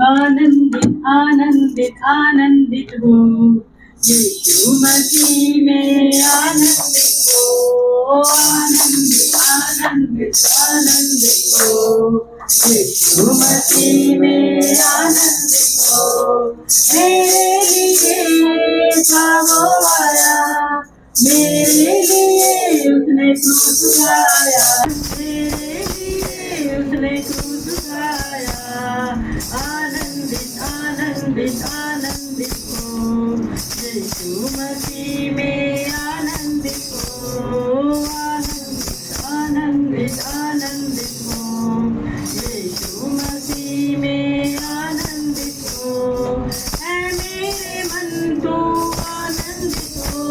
आनंदित आनंदित आनंदित हो, यीशु मसीह में आनंदित हो। आनंदित आनंदित आनंदित हो, यीशु मसीह में आनंदित हो। मेरे लिए था वो आया, मेरे लिए उसने क्रूस उठाया, मेरे लिए उसने क्रूस उठाया। आनंदित आनंदित आनंदित हो, यीशु मसीह में आनंदित हो। आनंदित आनंदित हो, यीशु मसीह में आनंदित हो। ऐ मेरे मन तो आनंदित हो,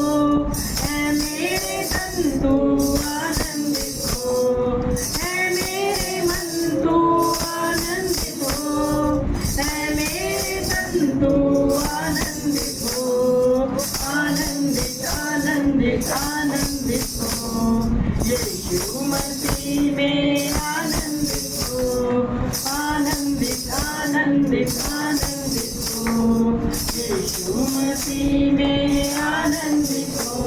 ऐ मेरे तन तो आनंदित हो। ऐ मेरे मन तो आनंदित हो, ऐ मेरे तन तो आनंदित हो। आनंदित आनंदित आनंदित हो, यीशु मसीह में आनंदित हो। आनंदित आनंदित आनंदित हो, यीशु मसीह में आनंदित हो।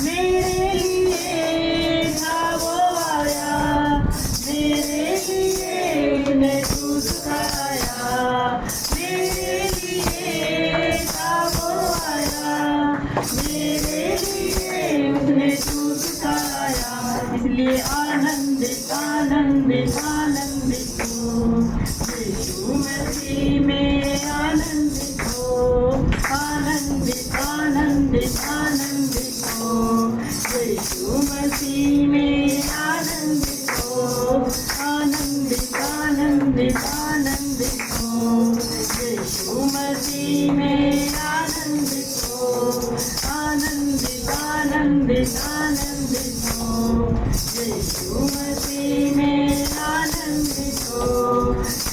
मेरे लिए था वो आया, लिए आनंदित आनंदित आनंदित हो, यीशु मसीह में आनंदित हो, आनंदित आनंदित आनंदित हो, यीशु मसीह में आनंदित हो, आनंदित आनंदित आनंदित हो, यीशु मसीह में आनंदित हो, आनंदित आनंदित आनंदित हो, यीशु मसीह में आनंदित हो,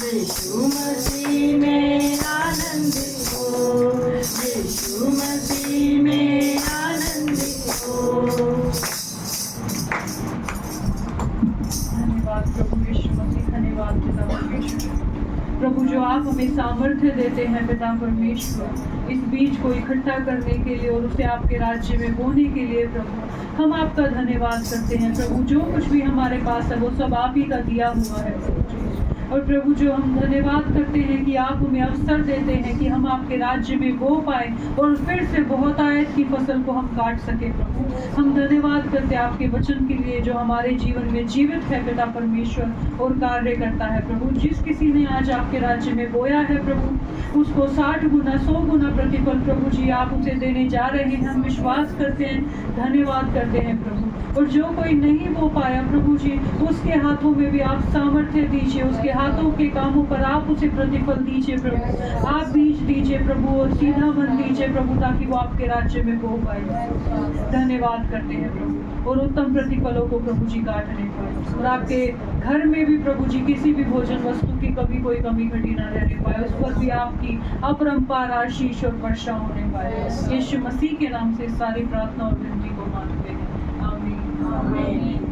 यीशु मसीह में आनंदित हो, यीशु मसीह में आनंदित हो। धन्यवाद प्रभु यीशु मसीह, धन्यवाद पिता परमेश्वर। प्रभु जो आप हमें सामर्थ्य देते हैं पिता परमेश्वर, इस बीज को इकट्ठा करने के लिए और उसे आपके राज्य में बोने के लिए प्रभु हम आपका धन्यवाद करते हैं। प्रभु जो कुछ भी हमारे पास है वो सब आप ही का दिया हुआ है प्रभु जी। और प्रभु जो हम धन्यवाद करते हैं कि आप हमें अवसर देते हैं कि हम आपके राज्य में बो पाए और फिर से बहुत आयत की फसल को हम काट सके प्रभु। हम धन्यवाद करते हैं आपके वचन के लिए जो हमारे जीवन में जीवित है पिता परमेश्वर और कार्य करता है प्रभु। जिस किसी ने आज आपके राज्य में बोया है प्रभु, उसको 60 गुना 100 गुना प्रतिफल प्रभु जी आप उसे देने जा रहे हैं। हम विश्वास करते हैं, धन्यवाद करते हैं प्रभु। और जो कोई नहीं बो पाया प्रभु जी, उसके हाथों में भी आप सामर्थ्य दीजिए, उसके हाथों के कामों पर आप उसे प्रतिफल दीजिए प्रभु। आप बीज दीजिए प्रभु और सीधा मन दीजिए प्रभु, ताकि वो आपके राज्य में बो पाए। धन्यवाद करते हैं प्रभु और उत्तम प्रतिफलों को प्रभु जी काटने पाए। और आपके घर में भी प्रभु जी किसी भी भोजन वस्तु की कभी कोई कमी घटी ना रहने पाए, उस पर भी आपकी अपरंपार आशीष और वर्षा होने पाए। यीशु मसीह के नाम से सारी प्रार्थना और विनती को मानते हैं। आमीन।